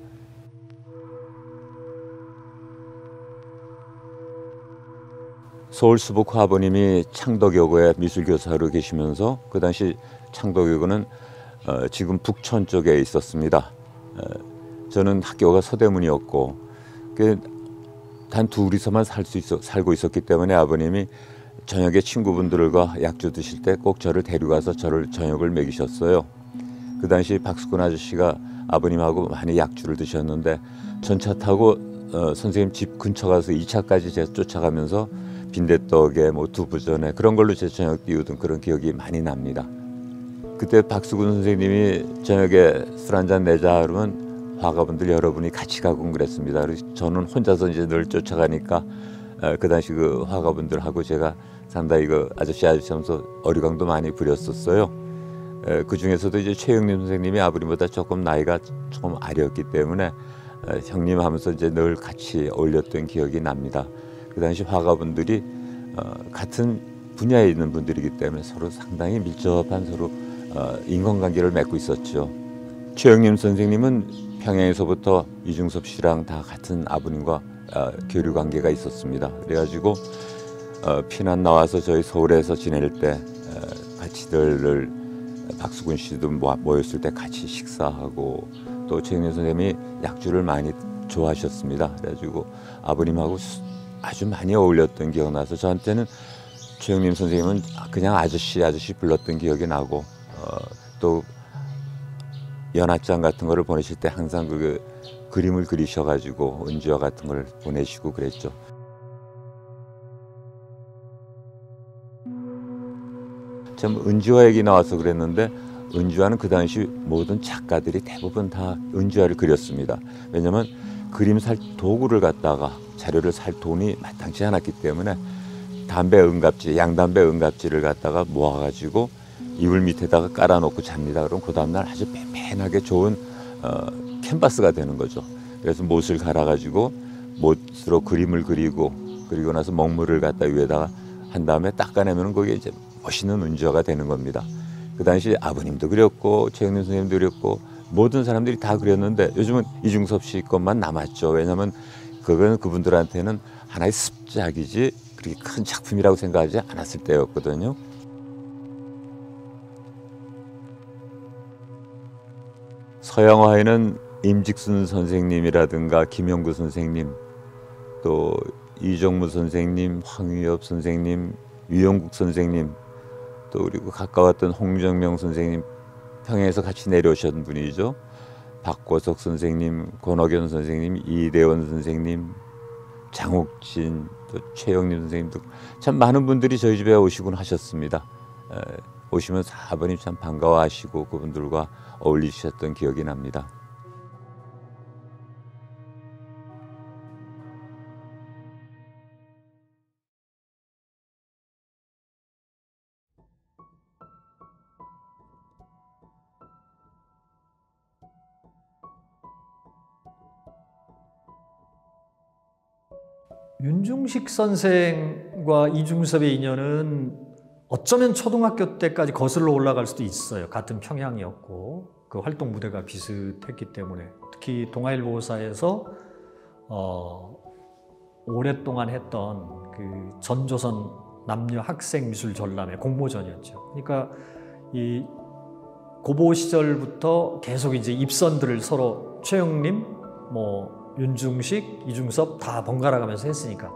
서울 수북 아버님이 창덕여고에 미술교사로 계시면서 그 당시 창덕여고는 지금 북천 쪽에 있었습니다. 저는 학교가 서대문이었고 단 둘이서만 살고 있었기 때문에 아버님이 저녁에 친구분들과 약주 드실 때 꼭 저를 데려가서 저를 저녁을 먹이셨어요. 그 당시 박수근 아저씨가 아버님하고 많이 약주를 드셨는데 전차 타고 선생님 집 근처 가서 2차까지 제가 쫓아가면서 빈대떡에 뭐 두부전에 그런 걸로 제 저녁 띄우던 그런 기억이 많이 납니다. 그때 박수근 선생님이 저녁에 술 한잔 내자 그러면 화가분들 여러분이 같이 가고 그랬습니다. 그래서 저는 혼자서 이제 늘 쫓아가니까 그 당시 그 화가분들하고 제가 상당히 그 아저씨 하면서 어리광도 많이 부렸었어요. 그 중에서도 이제 최영림 선생님이 아버님보다 조금 나이가 조금 아렸기 때문에 형님 하면서 이제 늘 같이 어울렸던 기억이 납니다. 그 당시 화가분들이 같은 분야에 있는 분들이기 때문에 서로 상당히 밀접한 서로 인간관계를 맺고 있었죠. 최영림 선생님은 평양에서부터 이중섭 씨랑 다 같은 아버님과 교류 관계가 있었습니다. 그래가지고 피난 나와서 저희 서울에서 지낼 때 같이들 박수근 씨도 모였을 때 같이 식사하고 또 최영림 선생님이 약주를 많이 좋아하셨습니다. 그래가지고 아버님하고 아주 많이 어울렸던 기억 나서 저한테는 최영림 선생님은 그냥 아저씨 불렀던 기억이 나고 또 연합장 같은 거를 보내실 때 항상 그 그림을 그리셔가지고 은지와 같은 걸 보내시고 그랬죠. 참 은지화 얘기 나와서 그랬는데 은지화는 그 당시 모든 작가들이 대부분 다 은지화를 그렸습니다. 왜냐하면 그림 살 도구를 갖다가 자료를 살 돈이 마땅치 않았기 때문에 담배 은갑지, 양담배 은갑지를 갖다가 모아가지고 이불 밑에다가 깔아놓고 잡니다. 그럼 그 다음날 아주 팽팽하게 좋은 캔버스가 되는 거죠. 그래서 못을 갈아가지고 못으로 그림을 그리고 나서 먹물을 갖다 위에다가 한 다음에 닦아내면 그게 이제 멋있는 은지화가 되는 겁니다. 그 당시 아버님도 그렸고 최영림 선생님도 그렸고 모든 사람들이 다 그렸는데 요즘은 이중섭 씨 것만 남았죠. 왜냐하면 그건 그분들한테는 하나의 습작이지 그렇게 큰 작품이라고 생각하지 않았을 때였거든요. 서양화에는 임직순 선생님이라든가 김영구 선생님, 또 이정무 선생님, 황유엽 선생님, 유영국 선생님, 또 그리고 가까웠던 홍정명 선생님, 평양에서 같이 내려오신 분이죠. 박고석 선생님, 권옥연 선생님, 이대원 선생님, 장옥진, 또 최영림 선생님도 참 많은 분들이 저희 집에 오시곤 하셨습니다. 오시면서 아버님 참 반가워하시고 그분들과 어울리셨던 기억이 납니다. 윤중식 선생과 이중섭의 인연은 어쩌면 초등학교 때까지 거슬러 올라갈 수도 있어요. 같은 평양이었고 그 활동 무대가 비슷했기 때문에 특히 동아일보사에서 오랫동안 했던 그 전조선 남녀 학생 미술 전람회 공모전이었죠. 그러니까 이 고보 시절부터 계속 이제 입선들을 서로 최영림, 윤중식, 이중섭 다 번갈아 가면서 했으니까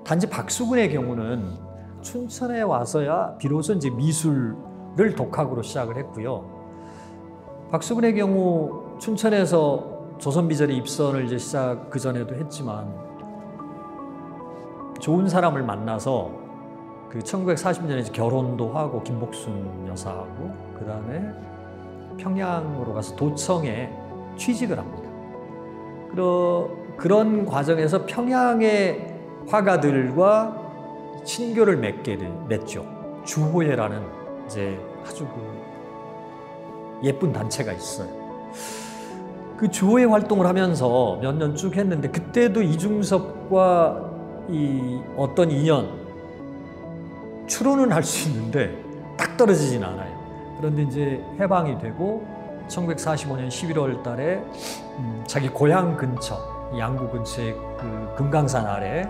단지 박수근의 경우는 춘천에 와서야 비로소 이제 미술을 독학으로 시작을 했고요. 박수근의 경우 춘천에서 조선비절의 입선을 이제 시작 그 전에도 했지만 좋은 사람을 만나서 그 1940년에 이제 결혼도 하고 김복순 여사하고 그 다음에 평양으로 가서 도청에 취직을 합니다. 그런 과정에서 평양의 화가들과 친교를 맺죠. 주호예라는 이제 아주 예쁜 단체가 있어요. 그 주호회 활동을 하면서 몇 년 쭉 했는데 그때도 이중섭과 이 어떤 인연 추론은 할 수 있는데 딱 떨어지진 않아요. 그런데 이제 해방이 되고 1945년 11월 달에 자기 고향 근처, 양구 근처의 그 금강산 아래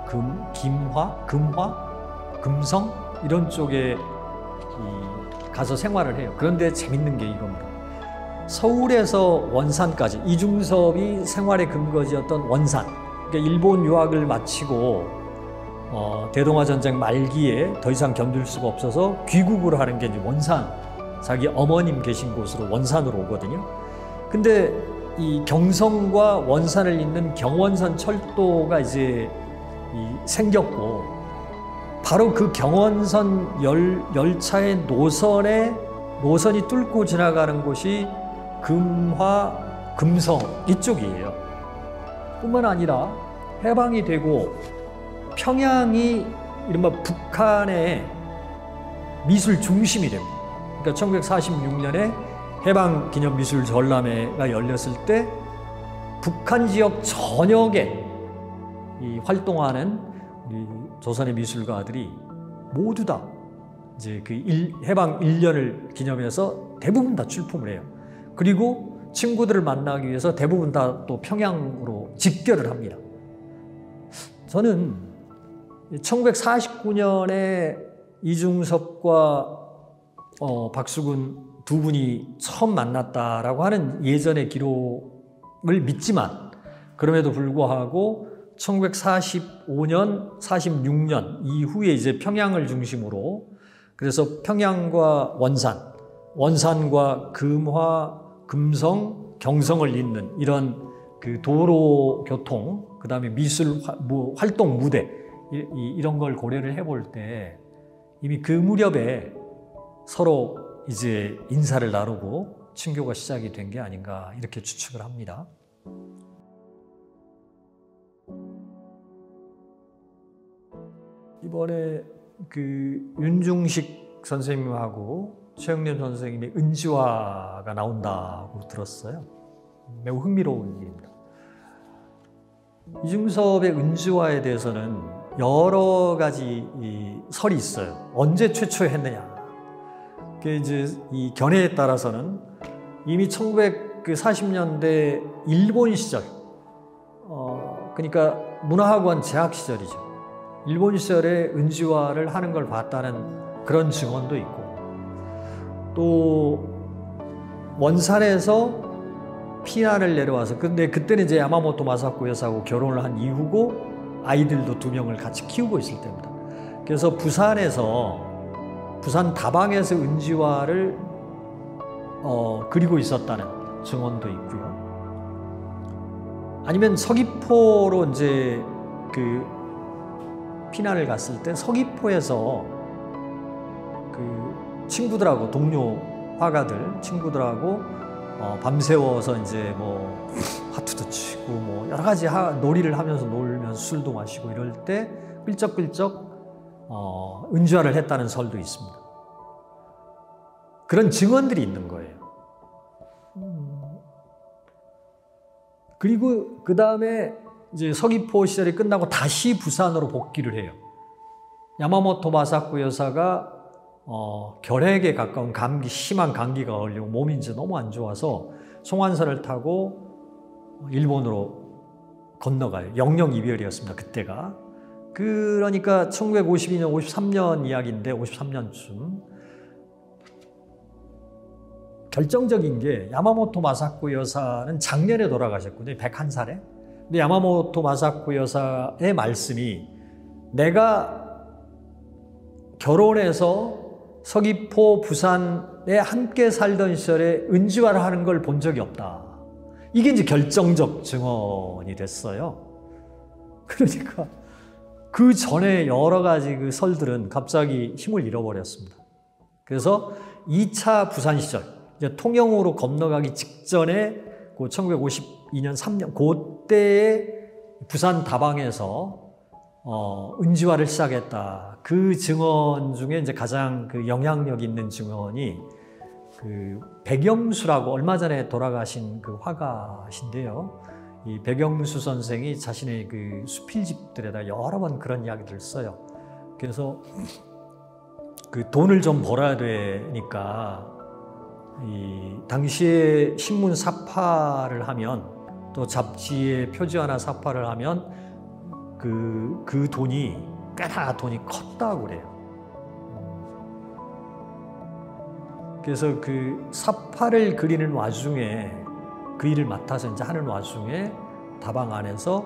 금화, 금성 이런 쪽에 가서 생활을 해요. 그런데 재밌는 게 이겁니다. 서울에서 원산까지 이중섭이 생활의 근거지였던 원산, 그러니까 일본 유학을 마치고 대동아 전쟁 말기에 더 이상 견딜 수가 없어서 귀국을 하는 게 이제 원산, 자기 어머님 계신 곳으로 원산으로 오거든요. 근데 이 경성과 원산을 잇는 경원선 철도가 이제 생겼고, 바로 그 경원선 열차의 노선이 뚫고 지나가는 곳이 금화, 금성 이쪽이에요. 뿐만 아니라 해방이 되고 평양이 이른바 북한의 미술 중심이 됩니다. 그러니까 1946년에 해방기념미술 전람회가 열렸을 때 북한 지역 전역에 활동하는 우리 조선의 미술가들이 모두 다 이제 그 해방 1년을 기념해서 대부분 다 출품을 해요. 그리고 친구들을 만나기 위해서 대부분 다 또 평양으로 집결을 합니다. 저는 1949년에 이중섭과 박수근 두 분이 처음 만났다라고 하는 예전의 기록을 믿지만, 그럼에도 불구하고 1945년, 46년 이후에 이제 평양을 중심으로, 그래서 평양과 원산과 금화, 금성, 경성을 잇는 이런 그 도로 교통, 그 다음에 미술 활동 무대, 이런 걸 고려를 해볼 때 이미 그 무렵에 서로 이제 인사를 나누고 친교가 시작이 된 게 아닌가 이렇게 추측을 합니다. 이번에 그 윤중식 선생님하고 최영림 선생님의 은지화가 나온다고 들었어요. 매우 흥미로운 일입니다. 이중섭의 은지화에 대해서는 여러 가지 설이 있어요. 언제 최초에 했느냐. 그게 이제 이 견해에 따라서는 이미 1940년대 일본 시절, 그러니까 문화학원 재학 시절이죠. 일본 시절에 은지화를 하는 걸 봤다는 그런 증언도 있고, 또 원산에서 피난을 내려와서, 근데 그때는 이제 야마모토 마사코 여사하고 결혼을 한 이후고 아이들도 2명을 같이 키우고 있을 때입니다. 그래서 부산 다방에서 은지화를 그리고 있었다는 증언도 있고요. 아니면 서귀포로 이제 그 피난을 갔을 때 서귀포에서 그 친구들하고, 동료 화가들 친구들하고 밤새워서 이제 뭐 하투도 치고 뭐 여러 가지 놀이를 하면서 놀면서 술도 마시고 이럴 때 끌적끌적 은지화를 했다는 설도 있습니다. 그런 증언들이 있는 거예요. 그리고 그 다음에 이제 서귀포 시절이 끝나고 다시 부산으로 복귀를 해요. 야마모토 마사코 여사가 결핵에 가까운 심한 감기가 걸리고 몸이 이제 너무 안 좋아서 송환선을 타고 일본으로 건너가요. 영영 이별이었습니다, 그때가. 그러니까 1952년, 53년 이야기인데 53년쯤 결정적인 게, 야마모토 마사코 여사는 작년에 돌아가셨거든요. 101살에. 근데 야마모토 마사코 여사의 말씀이, 내가 결혼해서 서귀포, 부산에 함께 살던 시절에 은지화를 하는 걸 본 적이 없다. 이게 이제 결정적 증언이 됐어요. 그러니까 그 전에 여러 가지 그 설들은 갑자기 힘을 잃어버렸습니다. 그래서 2차 부산 시절, 이제 통영으로 건너가기 직전에 그 1952년 3년 그때에 부산 다방에서 은지화를 시작했다. 그 증언 중에 이제 가장 그 영향력 있는 증언이 그 백영수라고 얼마 전에 돌아가신 그 화가신데요. 이 백영수 선생이 자신의 그 수필집들에다 여러 번 그런 이야기들을 써요. 그래서 그 돈을 좀 벌어야 되니까 이 당시에 신문 사파를 하면 또 잡지에 표지 하나 사파를 하면 그 돈이 꽤나 돈이 컸다고 그래요. 그래서 그 사파를 그리는 와중에 그 일을 맡아서 이제 하는 와중에 다방 안에서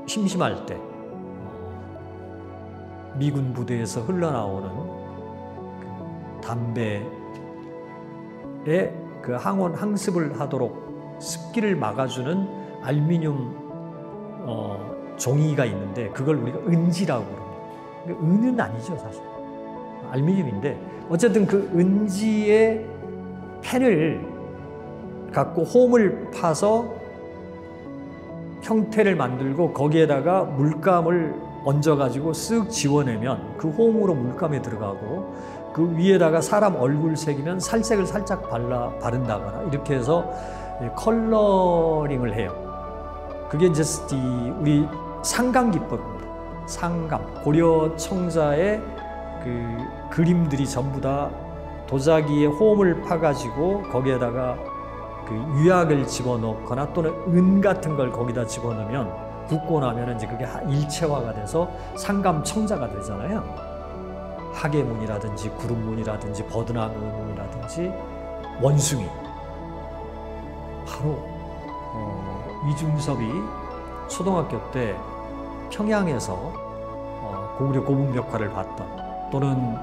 심심할 때 미군 부대에서 흘러나오는 그 담배에 그 항습을 하도록 습기를 막아주는 알루미늄 종이가 있는데 그걸 우리가 은지라고 그럽니다. 은은 아니죠, 사실. 알루미늄인데 어쨌든 그 은지의 펜을 갖고 홈을 파서 형태를 만들고 거기에다가 물감을 얹어가지고 쓱 지워내면 그 홈으로 물감에 들어가고 그 위에다가 사람 얼굴 새기면 살색을 살짝 바른다거나 이렇게 해서 컬러링을 해요. 그게 이제 우리 상감 기법입니다. 상감. 고려 청자의 그 그림들이 전부 다 도자기에 홈을 파가지고 거기에다가 그 유약을 집어넣거나 또는 은 같은 걸 거기다 집어넣으면 붓고 나면 이제 그게 일체화가 돼서 상감 청자가 되잖아요. 하계문이라든지 구름문이라든지 버드나무문이라든지 원숭이. 바로 이중섭이 초등학교 때 평양에서 고구려 고문벽화를 봤던 또는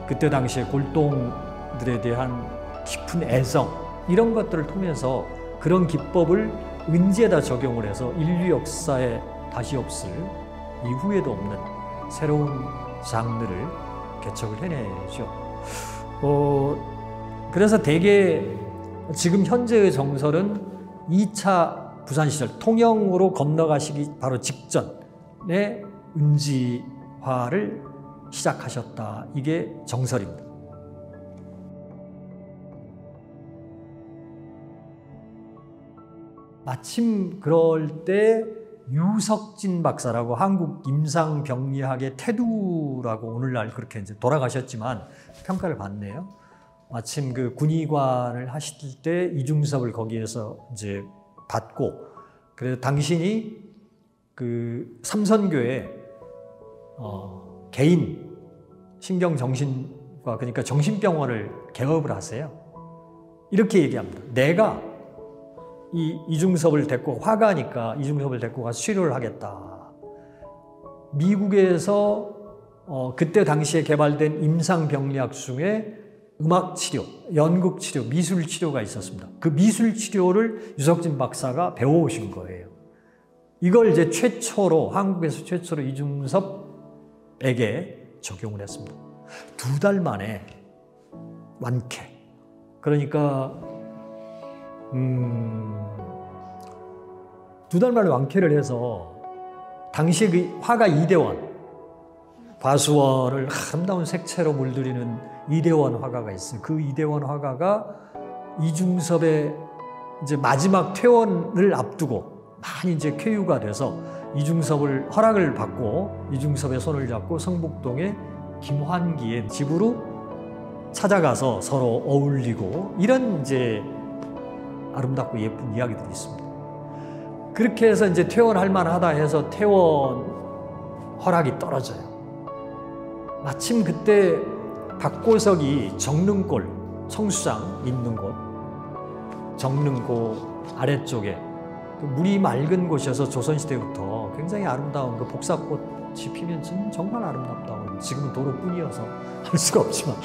그때 당시에 골동들에 대한 깊은 애정 이런 것들을 통해서 그런 기법을 은지에다 적용을 해서 인류 역사에 다시 없을 이후에도 없는 새로운 장르를 개척을 해내죠. 그래서 대개 지금 현재의 정설은 2차 부산 시절 통영으로 건너가시기 바로 직전에 은지화를 시작하셨다. 이게 정설입니다. 마침 그럴 때 유석진 박사라고 한국 임상병리학의 태두라고 오늘날 그렇게 이제 돌아가셨지만 평가를 받네요. 마침 그 군의관을 하실 때 이중섭을 거기에서 이제 받고 그래서 당신이 그 삼선교회 개인 신경정신과 그러니까 정신병원을 개업을 하세요. 이렇게 얘기합니다. 내가 이중섭을 데리고 화가니까 이중섭을 데리고 가서 치료를 하겠다. 미국에서 그때 당시에 개발된 임상병리학 중에 음악치료, 연극치료, 미술치료가 있었습니다. 그 미술치료를 유석진 박사가 배워오신 거예요. 이걸 이제 최초로 한국에서 최초로 이중섭에게 적용을 했습니다. 2달 만에 완쾌. 그러니까 2달 만에 완쾌를 해서 당시에 그 화가 이대원, 과수원을 아름다운 색채로 물들이는 이대원 화가가 있어요. 그 이대원 화가가 이중섭의 이제 마지막 퇴원을 앞두고 많이 이제 쾌유가 돼서 이중섭을 허락을 받고 이중섭의 손을 잡고 성북동의 김환기의 집으로 찾아가서 서로 어울리고 이런 이제 아름답고 예쁜 이야기들이 있습니다. 그렇게 해서 이제 퇴원할 만하다 해서 퇴원 허락이 떨어져요. 마침 그때 박고석이 정릉골, 청수장 있는 곳, 정릉고 아래쪽에 그 물이 맑은 곳이어서 조선시대부터 굉장히 아름다운 그 복사꽃이 피면 정말 아름답다고 지금은 도로뿐이어서 할 수가 없지만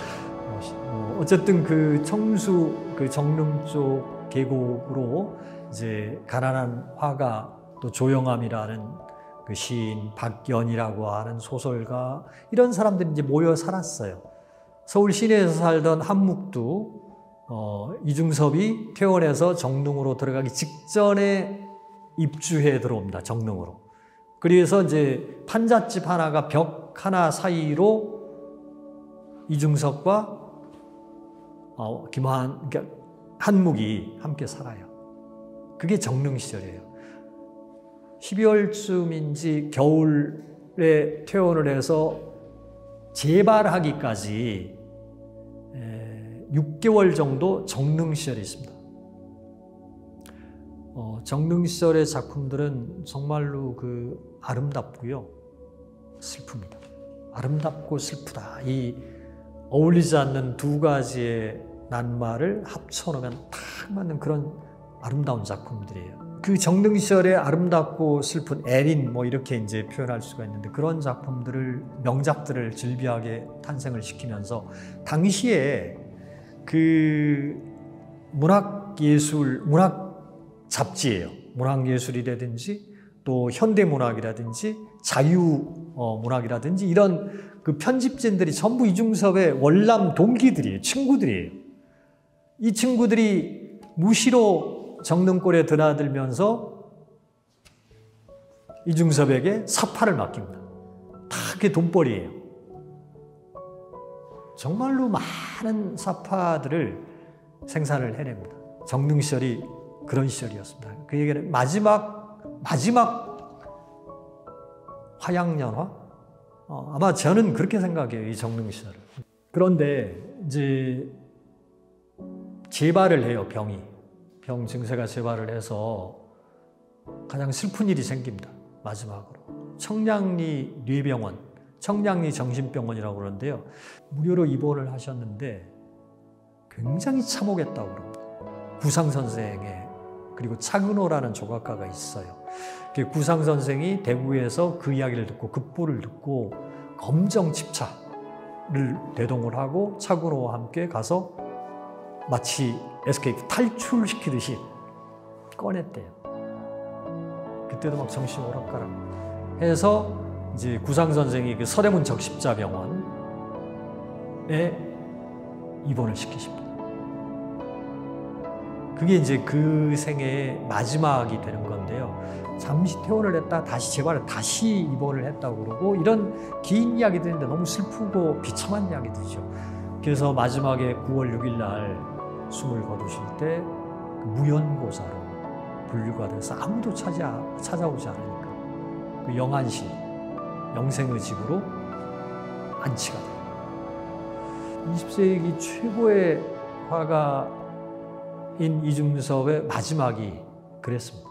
어쨌든 그 청수 그 정릉 쪽 계곡으로 이제 가난한 화가 또 조영암이라는 그 시인, 박연이라고 하는 소설가 이런 사람들이 이제 모여 살았어요. 서울 시내에서 살던 한묵도 이중섭이 퇴원해서 정릉으로 들어가기 직전에 입주해 들어옵니다. 정릉으로. 그래서 이제 판잣집 하나가 벽 하나 사이로 이중섭과 그러니까 한묵이 함께 살아요. 그게 정릉 시절이에요. 12월쯤인지 겨울에 퇴원을 해서 재발하기까지 6개월 정도 정릉 시절이 있습니다. 정릉 시절의 작품들은 정말로 아름답고요, 슬픕니다. 아름답고 슬프다. 이 어울리지 않는 두 가지의 낱말을 합쳐놓으면 딱 맞는 그런 아름다운 작품들이에요. 그 정릉 시절의 아름답고 슬픈 에린 이렇게 이제 표현할 수가 있는데, 그런 작품들을, 명작들을 즐비하게 탄생을 시키면서 당시에 문학 잡지예요. 문학예술이라든지 또 현대문학이라든지 자유문학이라든지 이런 편집진들이 전부 이중섭의 월남 동기들이에요. 친구들이에요. 이 친구들이 무시로 정릉골에 드나들면서 이중섭에게 사파를 맡깁니다. 다 그게 돈벌이에요. 정말로 많은 사파들을 생산을 해냅니다. 정릉 시절이 그런 시절이었습니다. 그 얘기는 마지막 화양연화? 아마 저는 그렇게 생각해요, 이 정릉 시절을. 그런데 이제 재발을 해요, 병 증세가 재발을 해서 가장 슬픈 일이 생깁니다. 마지막으로 청량리 뇌병원, 청량리 정신병원이라고 그러는데요, 무료로 입원을 하셨는데 굉장히 참혹했다고 그럽니다. 구상 선생의, 그리고 차근호라는 조각가가 있어요. 구상 선생이 대구에서 그 이야기를 듣고, 급보를 듣고 검정 집차를 대동을 하고 차근호와 함께 가서 마치 에스케이프 탈출시키듯이 꺼냈대요. 그때도 막 정신이 오락가락 해서 이제 구상 선생이 그 서대문 적십자병원에 입원을 시키십니다. 그게 이제 그 생애의 마지막이 되는 건데요. 잠시 퇴원을 했다 다시 재발을 다시 입원을 했다고 그러고, 이런 긴 이야기들인데 너무 슬프고 비참한 이야기들이죠. 그래서 마지막에 9월 6일 날 숨을 거두실 때 무연고사로 분류가 돼서 아무도 찾아오지 않으니까 그 영안시, 영생의 집으로 안치가 돼요. 20세기 최고의 화가인 이중섭의 마지막이 그랬습니다.